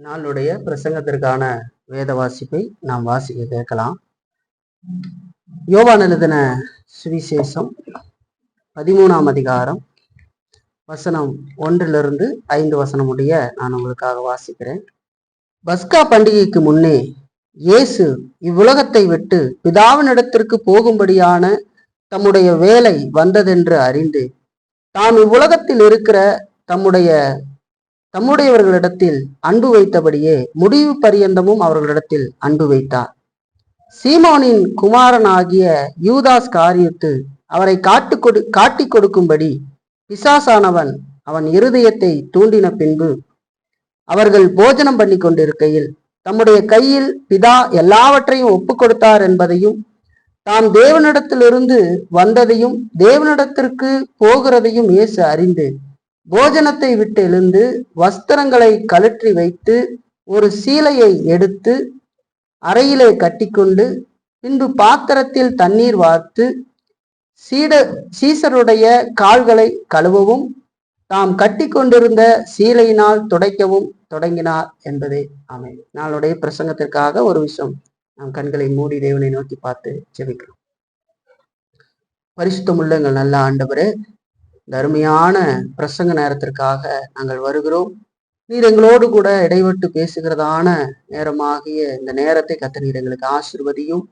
நாளுடைய பிரசங்கத்திற்கான வேத வாசிப்பை நாம் வாசிக்க கேட்கலாம். யோவான் எழுதின சுவிசேஷம் 13ஆம் அதிகாரம் வசனம் 1 5 வசனம் முடிய நான் உங்களுக்காக வாசிக்கிறேன். பஸ்கா பண்டிகைக்கு முன்னே இயேசு இவ்வுலகத்தை விட்டு பிதாவினிடத்திற்கு போகும்படியான தம்முடைய வேலை வந்ததென்று அறிந்து தாம் இவ்வுலகத்தில் இருக்கிற தம்முடையவர்களிடத்தில் அன்பு வைத்தபடியே முடிவு பரியந்தமும் அவர்களிடத்தில் அன்பு வைத்தார். சீமோனின் குமாரனாகிய யூதாஸ் காரியத்து அவரை காட்டிக் கொடுக்கும்படி பிசாசானவன் அவன் இருதயத்தை தூண்டின பின்பு அவர்கள் போஜனம் பண்ணி கொண்டிருக்கையில் தம்முடைய கையில் பிதா எல்லாவற்றையும் ஒப்பு கொடுத்தார் என்பதையும் தாம் தேவனிடத்திலிருந்து வந்ததையும் தேவனிடத்திற்கு போகிறதையும் இயேசு அறிந்து போஜனத்தை விட்டு எழுந்து வஸ்திரங்களை கழற்றி வைத்து ஒரு சீலையை எடுத்து அறையிலே கட்டிக்கொண்டு பின்பு பாத்திரத்தில் தண்ணீர் வார்த்து சீசருடைய கால்களை கழுவவும் தாம் கட்டி கொண்டிருந்த சீலையினால் துடைக்கவும் தொடங்கினார் என்பதே ஆமென். நாளுடைய பிரசங்கத்திற்காக ஒரு விஷயம் நாம் கண்களை மூடி தேவனை நோக்கி பார்த்து ஜெபிக்கிறோம். பரிசுத்தமுள்ள எங்கள் நல்ல ஆண்டவரே, இந்த அருமையான பிரசங்க நேரத்திற்காக நாங்கள் வருகிறோம். நீர் எங்களோடு கூட இடைவெட்டு பேசுகிறதான நேரமாகிய இந்த நேரத்தை கர்த்தர் எங்களுக்கு ஆசீர்வதியும்.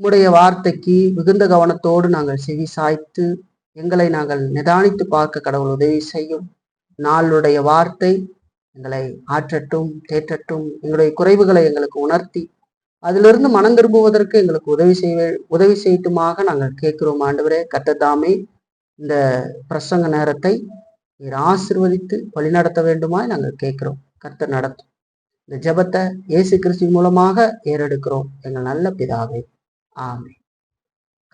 உம்முடைய வார்த்தைக்கு மிகுந்த கவனத்தோடு நாங்கள் செவி சாய்த்து எங்களை நாங்கள் நிதானித்து பார்க்க கடவுள் உதவி செய்யும். நாளுடைய வார்த்தை எங்களை ஆற்றட்டும், தேற்றட்டும், எங்களுடைய குறைவுகளை எங்களுக்கு உணர்த்தி அதிலிருந்து மனம் திரும்புவதற்கு எங்களுக்கு உதவி செய்யட்டுமாக நாங்கள் கேட்கிறோம். ஆண்டவரே, கர்த்தர் தாமே இந்த பிரசங்க நேரத்தை நீர் ஆசீர்வதித்து வழிநடத்த வேண்டுமாய் நாங்கள் கேட்கிறோம். கர்த்தர் நடத்தும். இந்த ஜெபத்தை இயேசு கிறிஸ்து மூலமாக ஏறெடுக்கிறோம் எங்கள் நல்ல பிதாவே, ஆமென்.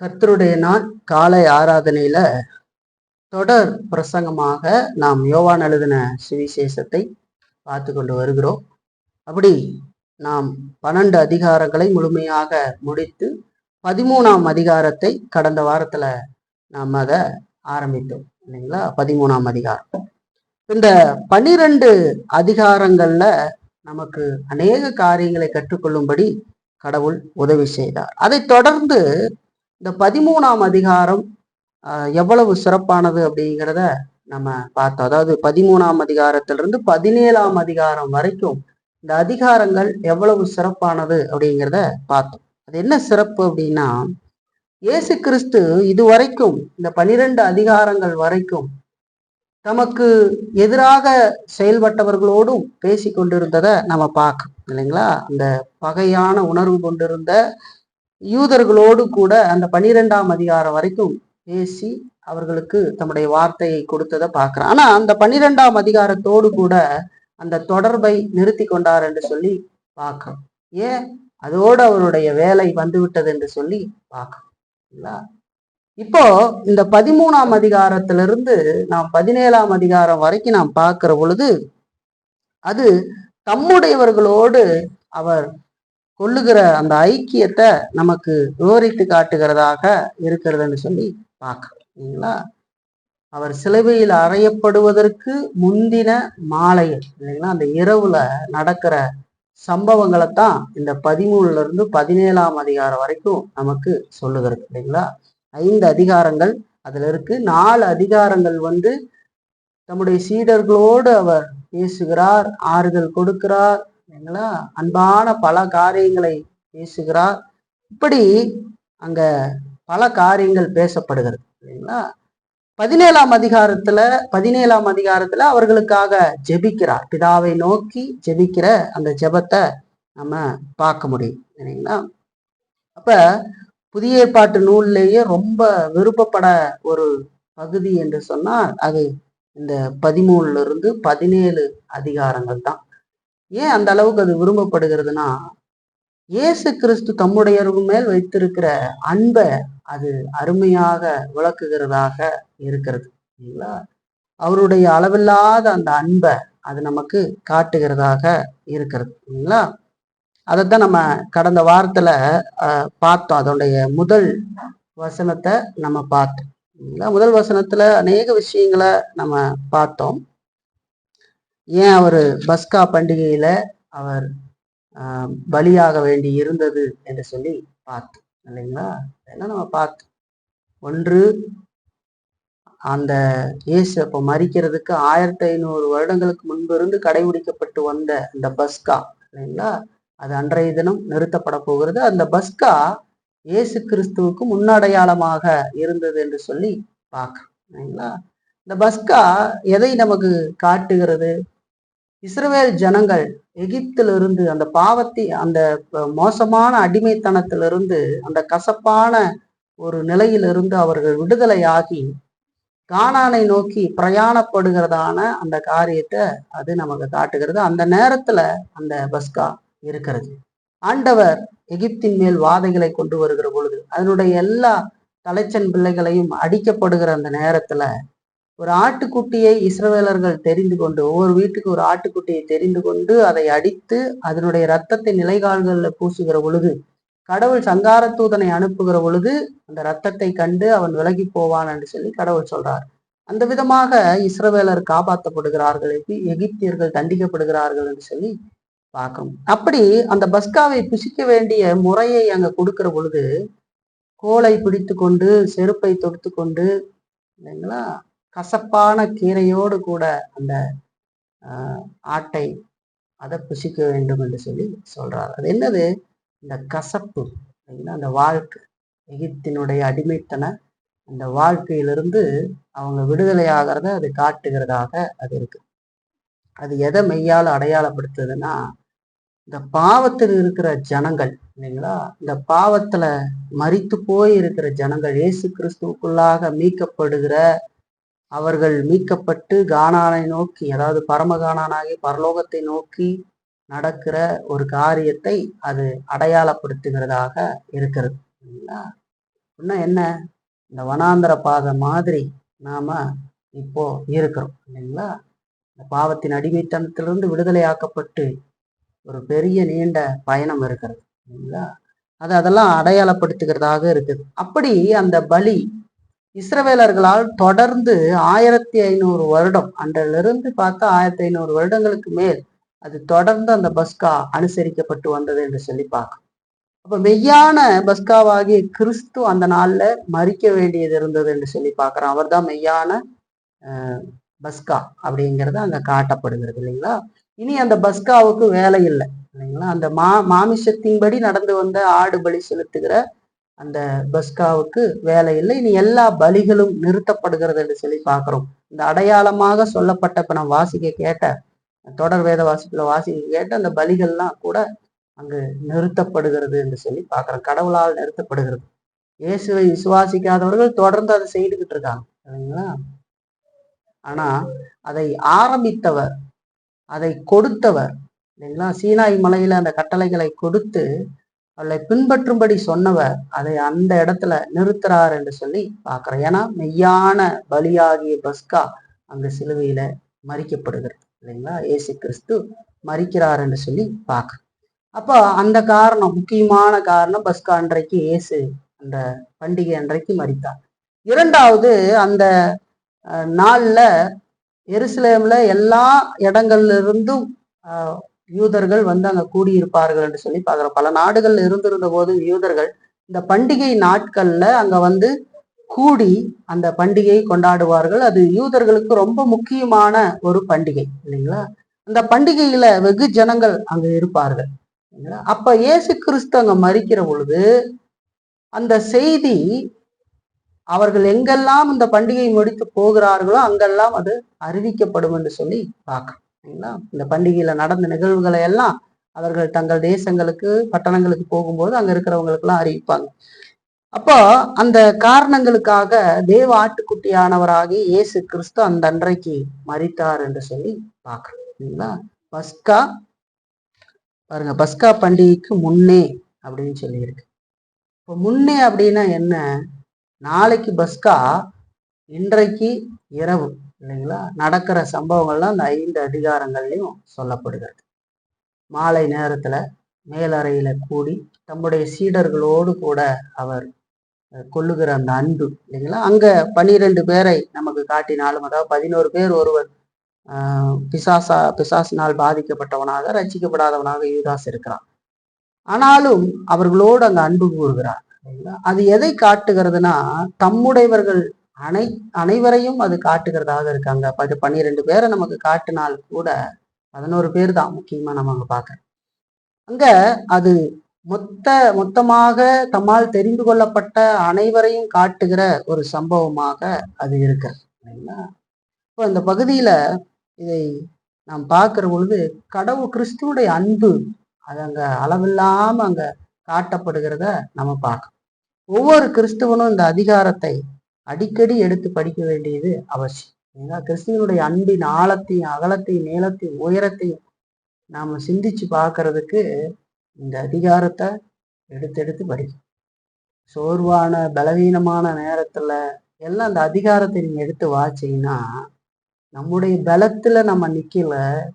கர்த்தருடைய நாள் காலை ஆராதனையில தொடர் பிரசங்கமாக நாம் யோவான் எழுதின சுவிசேஷத்தை பார்த்து கொண்டு வருகிறோம். அப்படி நாம் 12 அதிகாரங்களை முழுமையாக முடித்து 13ஆம் அதிகாரத்தை கடந்த வாரத்துல நாம் அதை ஆரம்பித்தோம் இல்லைங்களா? 13ஆம் அதிகாரம். இந்த 12 அதிகாரங்கள்ல நமக்கு அநேக காரியங்களை கற்றுக்கொள்ளும்படி கடவுள் உதவி செய்தார். அதை தொடர்ந்து இந்த 13ஆம் அதிகாரம் எவ்வளவு சிறப்பானது அப்படிங்கிறத நம்ம பார்த்தோம். அதாவது 13ஆம் அதிகாரத்திலிருந்து 17ஆம் அதிகாரம் வரைக்கும் இந்த அதிகாரங்கள் எவ்வளவு சிறப்பானது அப்படிங்கிறத பார்த்தோம். அது என்ன சிறப்பு அப்படின்னா, இயேசு கிறிஸ்து இதுவரைக்கும் இந்த 12 அதிகாரங்கள் வரைக்கும் தமக்கு எதிராக செயல்பட்டவர்களோடும் பேசி கொண்டிருந்ததை நம்ம பார்க்கணும் இல்லைங்களா? அந்த பகையான உணர்வு கொண்டிருந்த யூதர்களோடு கூட அந்த 12ஆம் அதிகாரம் வரைக்கும் பேசி அவர்களுக்கு தம்முடைய வார்த்தையை கொடுத்ததை பார்க்கிறோம். ஆனா அந்த 12ஆம் அதிகாரத்தோடு கூட அந்த தொடர்பை நிறுத்தி கொண்டார் என்று சொல்லி பார்க்கிறோம். ஏன்? அதோடு அவருடைய வேலை வந்துவிட்டது என்று சொல்லி பார்க்கிறோம். இப்போ இந்த 13ஆம் அதிகாரத்திலிருந்து நாம் 17ஆம் அதிகாரம் வரைக்கும் நாம் பார்க்கிற பொழுது அது தம்முடையவர்களோடு அவர் கொள்ளுகிற அந்த ஐக்கியத்தை நமக்கு விவரித்து காட்டுகிறதாக இருக்கிறதுன்னு சொல்லி பார்க்கிறோம். அவர் சிலுவையில் அறையப்படுவதற்கு முந்தின மாலையில் இல்லைங்களா, அந்த இரவுல நடக்கிற சம்பவங்களை தான் இந்த 13 17ஆம் அதிகாரம் வரைக்கும் நமக்கு சொல்லுகிறது இல்லைங்களா? 5 அதிகாரங்கள் அதுல இருக்கு. 4 அதிகாரங்கள் தம்முடைய சீடர்களோடு அவர் பேசுகிறார், ஆறுதல் கொடுக்கிறார் இல்லைங்களா, அன்பான பல காரியங்களை பேசுகிறார். இப்படி அங்க பல காரியங்கள் பேசப்படுகிறது இல்லைங்களா? 17ஆம் அதிகாரத்துல அவர்களுக்காக ஜெபிக்கிறார். பிதாவை நோக்கி ஜெபிக்கிற அந்த ஜெபத்தை நம்ம பார்க்க முடியும் இல்லைங்களா? அப்ப புதிய ஏற்பாட்டு நூல்லேயே ரொம்ப விருப்பப்பட ஒரு பகுதி என்று சொன்னால் அது இந்த 13 17 அதிகாரங்கள் தான். ஏன் அந்த அளவுக்கு அது விரும்பப்படுகிறதுனா, இயேசு கிறிஸ்து தம்முடையவர்கள் மேல் வைத்திருக்கிற அன்பை அது அருமையாக விளக்குகிறதாக இருக்கிறது இல்லைங்களா? அவருடைய அளவில்லாத அந்த அன்பை அது நமக்கு காட்டுகிறதாக இருக்கிறது இல்லைங்களா? அதைத்தான் நம்ம கடந்த வாரத்துல பார்த்தோம். அதனுடைய முதல் வசனத்தை நம்ம பார்த்தோம் இல்லைங்களா? முதல் வசனத்துல அநேக விஷயங்களை நம்ம பார்த்தோம். ஏன் அவரு பஸ்கா பண்டிகையில அவர் பலியாக வேண்டி இருந்தது என்று சொல்லி பார்த்தோம் இல்லைங்களா? என்ன நம்ம பார்த்தோம். ஒன்று, அந்த இயேசு அப்போ மரிக்கிறதுக்கு 1500 வருடங்களுக்கு முன்பு இருந்து கடைபிடிக்கப்பட்டு வந்த அந்த பஸ்கா இல்லைங்களா, அது அன்றைய தினம் நிறுத்தப்பட போகிறது. அந்த பஸ்கா இயேசு கிறிஸ்துவுக்கு முன்னடையாளமாக இருந்தது என்று சொல்லி பார்க்கிறோம் இல்லைங்களா? இந்த பஸ்கா எதை நமக்கு காட்டுகிறது? இஸ்ரவேல் ஜனங்கள் எகிப்திலிருந்து அந்த அந்த மோசமான அடிமைத்தனத்திலிருந்து, அந்த கசப்பான ஒரு நிலையிலிருந்து அவர்கள் விடுதலையாகி கானானை நோக்கி பிரயாணப்படுகிறதான அந்த காரியத்தை அது நமக்கு காட்டுகிறது. அந்த நேரத்துல அந்த பஸ்கா இருக்கிறது. ஆண்டவர் எகிப்தின் மேல் வாதைகளை கொண்டு வருகிற பொழுது, அதனுடைய எல்லா தலைச்சன் பிள்ளைகளையும் அடிக்கப்படுகிற அந்த நேரத்துல ஒரு ஆட்டுக்குட்டியை இஸ்ரவேலர்கள் தெரிந்து கொண்டு, ஒவ்வொரு வீட்டுக்கு ஒரு ஆட்டுக்குட்டியை தெரிந்து கொண்டு அதை அடித்து அதனுடைய இரத்தத்தை நிலைகால்களில் பூசுகிற பொழுது, கடவுள் சங்கார தூதனை அனுப்புகிற பொழுது அந்த இரத்தத்தை கண்டு அவன் விலகி போவான் என்று சொல்லி கடவுள் சொல்றார். அந்த விதமாக இஸ்ரவேலர் காப்பாற்றப்படுகிறார்கள், எகிப்தியர்கள் தண்டிக்கப்படுகிறார்கள் என்று சொல்லி பார்க்கணும். அப்படி அந்த பஸ்காவை புசிக்க வேண்டிய முறையை அங்க கொடுக்கிற பொழுது, கோலை பிடித்து கொண்டு, செருப்பை தொடுத்து கொண்டு இல்லைங்களா, கசப்பான கீரையோடு கூட அந்த ஆட்டை அதை புசிக்க வேண்டும் என்று சொல்லி சொல்றார். அது என்னது? இந்த கசப்பு, அந்த வாழ்க்கை, எகிப்தினுடைய அடிமைத்தன அந்த வாழ்க்கையிலிருந்து அவங்க விடுதலை ஆகிறத அது காட்டுகிறதாக அது இருக்கு. அது எதை மெய்யால அடையாளப்படுத்துதுன்னா, இந்த பாவத்தில் இருக்கிற ஜனங்கள் இல்லைங்களா, இந்த பாவத்துல மரித்து போய் இருக்கிற ஜனங்கள் இயேசு கிறிஸ்துவுக்குள்ளாக மீட்கப்படுகிற, அவர்கள் மீட்கப்பட்டு கானானை நோக்கி, அதாவது பரமகானானாகி பரலோகத்தை நோக்கி நடக்கிற ஒரு காரியத்தை அது அடையாளப்படுத்துகிறதாக இருக்கிறது இல்லைங்களா? இன்னும் என்ன, இந்த வனாந்தர பாதை மாதிரி நாம இப்போ இருக்கிறோம் இல்லைங்களா? இந்த பாவத்தின் அடிமைத்தனத்திலிருந்து விடுதலையாக்கப்பட்டு ஒரு பெரிய நீண்ட பயணம் இருக்கிறது இல்லைங்களா? அதெல்லாம் அடையாளப்படுத்துகிறதாக இருக்குது. அப்படி அந்த பலி இஸ்ரவேலர்களால் தொடர்ந்து 1500 வருடம், அன்றிலிருந்து பார்த்தா 1500 வருடங்களுக்கு மேல் அது தொடர்ந்து அந்த பஸ்கா அனுசரிக்கப்பட்டு வந்தது என்று சொல்லி பார்க்கணும். அப்ப மெய்யான பஸ்காவாகிய கிறிஸ்து அந்த நாள்ல மரிக்க வேண்டியது இருந்தது என்று சொல்லி பார்க்கிறோம். அவர் தான் மெய்யான பஸ்கா அப்படிங்கிறது அங்க காட்டப்படுகிறது இல்லைங்களா? இனி அந்த பஸ்காவுக்கு வேலை இல்லை இல்லைங்களா? அந்த மாமிசத்தின்படி நடந்து வந்த ஆடு பலி செலுத்துகிற அந்த பஸ்காவுக்கு வேலை இல்லை. இனி எல்லா பலிகளும் நிறுத்தப்படுகிறது என்று சொல்லி பார்க்கிறோம். இந்த அடையாளமாக சொல்லப்பட்ட, இப்ப நம்ம வாசிக்க கேட்ட தொடர் வேத வாசிப்புல வாசிக்க கேட்ட அந்த பலிகள்லாம் கூட அங்கு நிறுத்தப்படுகிறது என்று சொல்லி பார்க்கிறோம். கடவுளால் நிறுத்தப்படுகிறது. இயேசுவை விசுவாசிக்காதவர்கள் தொடர்ந்து அதை செய்துகிட்டு இருக்காங்க இல்லைங்களா? ஆனா அதை ஆரம்பித்தவர், அதை கொடுத்தவர் இல்லைங்களா, சீனாய் மலையில அந்த கட்டளைகளை கொடுத்து அவளை பின்பற்றும்படி சொன்னவர் அதை அந்த இடத்துல நிறுத்துறார் என்று சொல்லி பார்க்கிறோம். ஏன்னா மெய்யான பலியாகிய பஸ்கா அங்கு சிலுவையில மரிக்கப்படுகிறது இல்லைங்களா? இயேசு கிறிஸ்து மரிக்கிறார் என்று சொல்லி பார்க்கிறோம். அப்போ அந்த காரணம், முக்கியமான காரணம், பஸ்கா அன்றைக்கு இயேசு அந்த பண்டிகை அன்றைக்கு மரித்தார். இரண்டாவது, அந்த நாள்ல எருசலேம்ல எல்லா இடங்கள்ல இருந்தும் யூதர்கள் வந்து அங்க கூடியிருப்பார்கள் என்று சொல்லி பார்க்கிறோம். பல நாடுகள்ல இருந்திருந்த போது யூதர்கள் இந்த பண்டிகை நாட்கள்ல அங்க வந்து கூடி அந்த பண்டிகையை கொண்டாடுவார்கள். அது யூதர்களுக்கு ரொம்ப முக்கியமான ஒரு பண்டிகை இல்லைங்களா? அந்த பண்டிகையில வெகு ஜனங்கள் அங்க இருப்பார்கள். அப்ப இயேசு கிறிஸ்து அங்க மரிக்கிற பொழுது அந்த செய்தி அவர்கள் எங்கெல்லாம் இந்த பண்டிகை முடித்து போகிறார்களோ அங்கெல்லாம் அது அறிவிக்கப்படும் என்று சொல்லி பார்க்கணும். இந்த பண்டிகையில நடந்த நிகழ்வுகளை எல்லாம் அவர்கள் தங்கள் தேசங்களுக்கு, பட்டணங்களுக்கு போகும்போது அங்க இருக்கிறவங்களுக்கு எல்லாம் அறிவிப்பாங்க. அப்போ அந்த காரணங்களுக்காக தேவ ஆட்டுக்குட்டியானவராகி இயேசு கிறிஸ்து அந்த அன்றைக்கு மரித்தார் என்று சொல்லி பார்க்கணும். பஸ்கா பாருங்க, பஸ்கா பண்டிகைக்கு முன்னே அப்படின்னு சொல்லியிருக்கு. இப்போ முன்னே அப்படின்னா என்ன? நாளைக்கு பஸ்கா, இன்றைக்கு இரவு இல்லைங்களா நடக்கிற சம்பவங்கள்லாம் அந்த 5 அதிகாரங்கள்லையும் சொல்லப்படுகிறது. மாலை நேரத்துல மேலறையில கூடி தம்முடைய சீடர்களோடு கூட அவர் கொள்ளுகிற அந்த அன்பு இல்லைங்களா, அங்க 12 பேரை நமக்கு காட்டினாலும், அதாவது 11 பேர் ஒருவர் பிசாசினால் பாதிக்கப்பட்டவனாக, ரட்சிக்கப்படாதவனாக யூதாஸ் இருக்கிறான். ஆனாலும் அவர்களோடு அங்க அன்பு கூறுகிறார். அது எதை காட்டுகிறதுனா, தம்முடையவர்கள் அனைவரையும் அது காட்டுகிறதாக இருக்காங்க. 12 பேரை நமக்கு காட்டினால் கூட 11 பேர் தான் முக்கியமா நம்ம அங்க பார்க்கறோம். அங்க அது மொத்தமாக தம்மால் தெரிந்து கொள்ளப்பட்ட அனைவரையும் காட்டுகிற ஒரு சம்பவமாக அது இருக்கு. இப்போ இந்த பகுதியில இதை நாம் பார்க்கிற பொழுது கடவுள் கிறிஸ்துவுடைய அன்பு அது அங்க அளவில்லாம அங்க காட்டப்படுகிறத நம்ம பார்க்கணும். ஒவ்வொரு கிறிஸ்துவனும் இந்த அதிகாரத்தை அடிக்கடி எடுத்து படிக்க வேண்டியது அவசியம். ஏன்னா கிறிஸ்துவனுடைய அன்பின் ஆழத்தையும் அகலத்தையும் நீளத்தையும் உயரத்தையும் நாம சிந்திச்சு பார்க்கறதுக்கு இந்த அதிகாரத்தை எடுத்து படிக்கும். சோர்வான பலவீனமான நேரத்துல எல்லாம் அந்த அதிகாரத்தை நீங்க எடுத்து வாச்சீங்கன்னா, நம்முடைய பலத்துல நம்ம நிக்கல,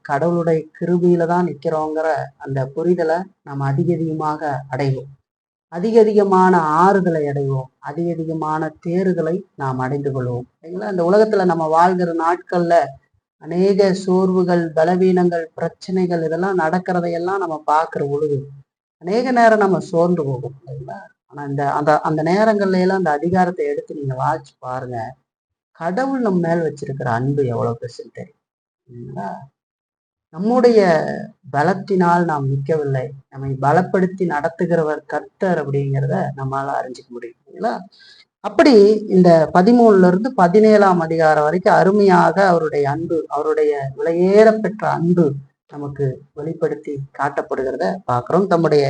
கடவுளுடைய கிருபையில தான் நிக்கிறோங்கிற அந்த புரிதலை நம்ம அதிகமாக அடைவோம். அதிகமான ஆறுதலை அடைவோம். அதிகமான தேறுதலை நாம் அடைந்து கொள்வோம். சரிங்களா? இந்த உலகத்துல நம்ம வாழ்கிற நாட்கள்ல அநேக சோர்வுகள், பலவீனங்கள், பிரச்சனைகள் இதெல்லாம் நடக்கிறதையெல்லாம் நம்ம பார்க்கிற பொழுது அநேக நேரம் நம்ம சோர்ந்து போகும். சரிங்களா? ஆனா அந்த நேரங்கள்ல எல்லாம் அந்த அதிகாரத்தை எடுத்து நீங்க வாசிச்சு பாருங்க. கடவுள் நம்ம மேல் வச்சிருக்கிற அன்பு எவ்வளவு பெருசுன்னு தெரியும். நம்முடைய பலத்தினால் நாம் நிற்கவில்லை, நம்மை பலப்படுத்தி நடத்துகிறவர் கர்த்தர் அப்படிங்கிறத நம்மளால அறிஞ்சிக்க முடியுங்களா? அப்படி இந்த 13 17 அதிகாரம் வரைக்கும் அருமையாக அவருடைய அன்பு, அவருடைய விலையேற பெற்ற அன்பு நமக்கு வெளிப்படுத்தி காட்டப்படுகிறத பார்க்கிறோம். தம்முடைய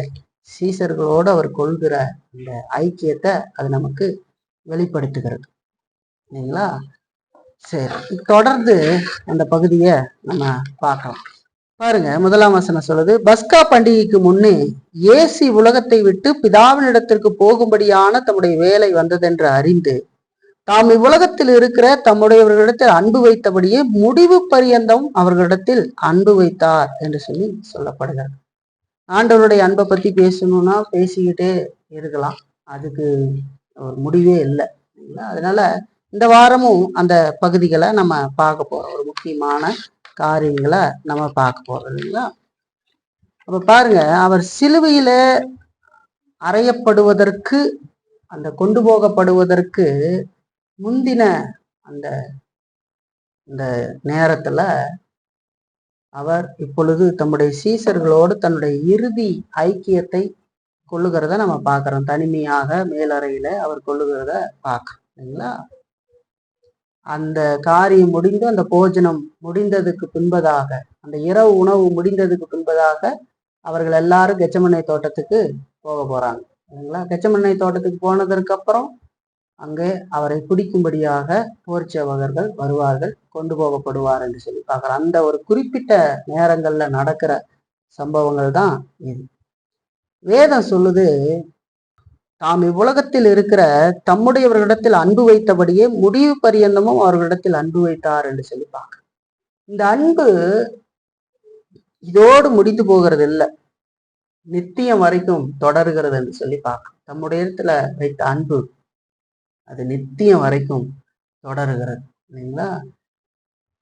சீசர்களோடு அவர் கொள்கிற இந்த ஐக்கியத்தை அது நமக்கு வெளிப்படுத்துகிறது இல்லைங்களா? சரி, தொடர்ந்து அந்த பகுதியை நம்ம பார்க்கலாம். பாருங்க, 1ஆம் வசனம் சொல்லுது, பஸ்கா பண்டிகைக்கு முன்னே இயேசு உலகத்தை விட்டு பிதாவினிடத்திற்கு போகும்படியான தம்முடைய வேலை வந்ததென்று அறிந்து தாம் இவ்வுலகத்தில் இருக்கிற தம்முடையவர்களிடத்தில் அன்பு வைத்தபடியே முடிவு பரியந்தம் அவர்களிடத்தில் அன்பு வைத்தார் என்று சொல்லப்படுகிறது. ஆண்டவருடைய அன்பை பத்தி பேசணும்னா பேசிக்கிட்டே இருக்கலாம், அதுக்கு ஒரு முடிவே இல்லை. அதனால இந்த வாரமும் அந்த பகுதிகளை நம்ம பார்க்க போறோம். ஒரு முக்கியமான காரியங்களை நம்ம பார்க்க போறோம் இல்லைங்களா? அப்ப பாருங்க, அவர் சிலுவையில அறையப்படுவதற்கு, அந்த கொண்டு போகப்படுவதற்கு முந்தின அந்த இந்த நேரத்துல அவர் இப்பொழுது தம்முடைய சீசர்களோடு தன்னுடைய இறுதி ஐக்கியத்தை கொள்ளுகிறத நம்ம பார்க்கிறோம். தனிமையாக மேலறையில அவர் கொள்ளுகிறத பார்க்கிறோம் இல்லைங்களா? அந்த காரியம் முடிந்து, அந்த போஜனம் முடிந்ததுக்கு பின்பதாக, அந்த இரவு உணவு முடிந்ததுக்கு பின்பதாக அவர்கள் எல்லாரும் கெச்சமனை தோட்டத்துக்கு போக போறாங்க இல்லைங்களா? கெச்சமனை தோட்டத்துக்கு போனதற்கு அப்புறம் அங்கே அவரை பிடிக்கும்படியாக போர்ச்சேவகர்கள் வருவார்கள், கொண்டு போகப்படுவார் என்று சொல்லி பார்க்கிறோம். அந்த ஒரு குறிப்பிட்ட நேரங்கள்ல நடக்கிற சம்பவங்கள் தான் இது. வேதம் சொல்லுது, தாம் இவ்வுலகத்தில் இருக்கிற தம்முடையவர்களிடத்தில் அன்பு வைத்தபடியே முடிவு பரியந்தமும் அவர்களிடத்தில் அன்பு வைத்தார் என்று சொல்லி பார்க்க. இந்த அன்பு இதோடு முடிந்து போகிறது இல்லை, நித்தியம் வரைக்கும் தொடர்கிறது என்று சொல்லி பார்க்க. தம்முடைய இடத்துல வைத்த அன்பு அது நித்தியம் வரைக்கும் தொடருகிறது இல்லைங்களா?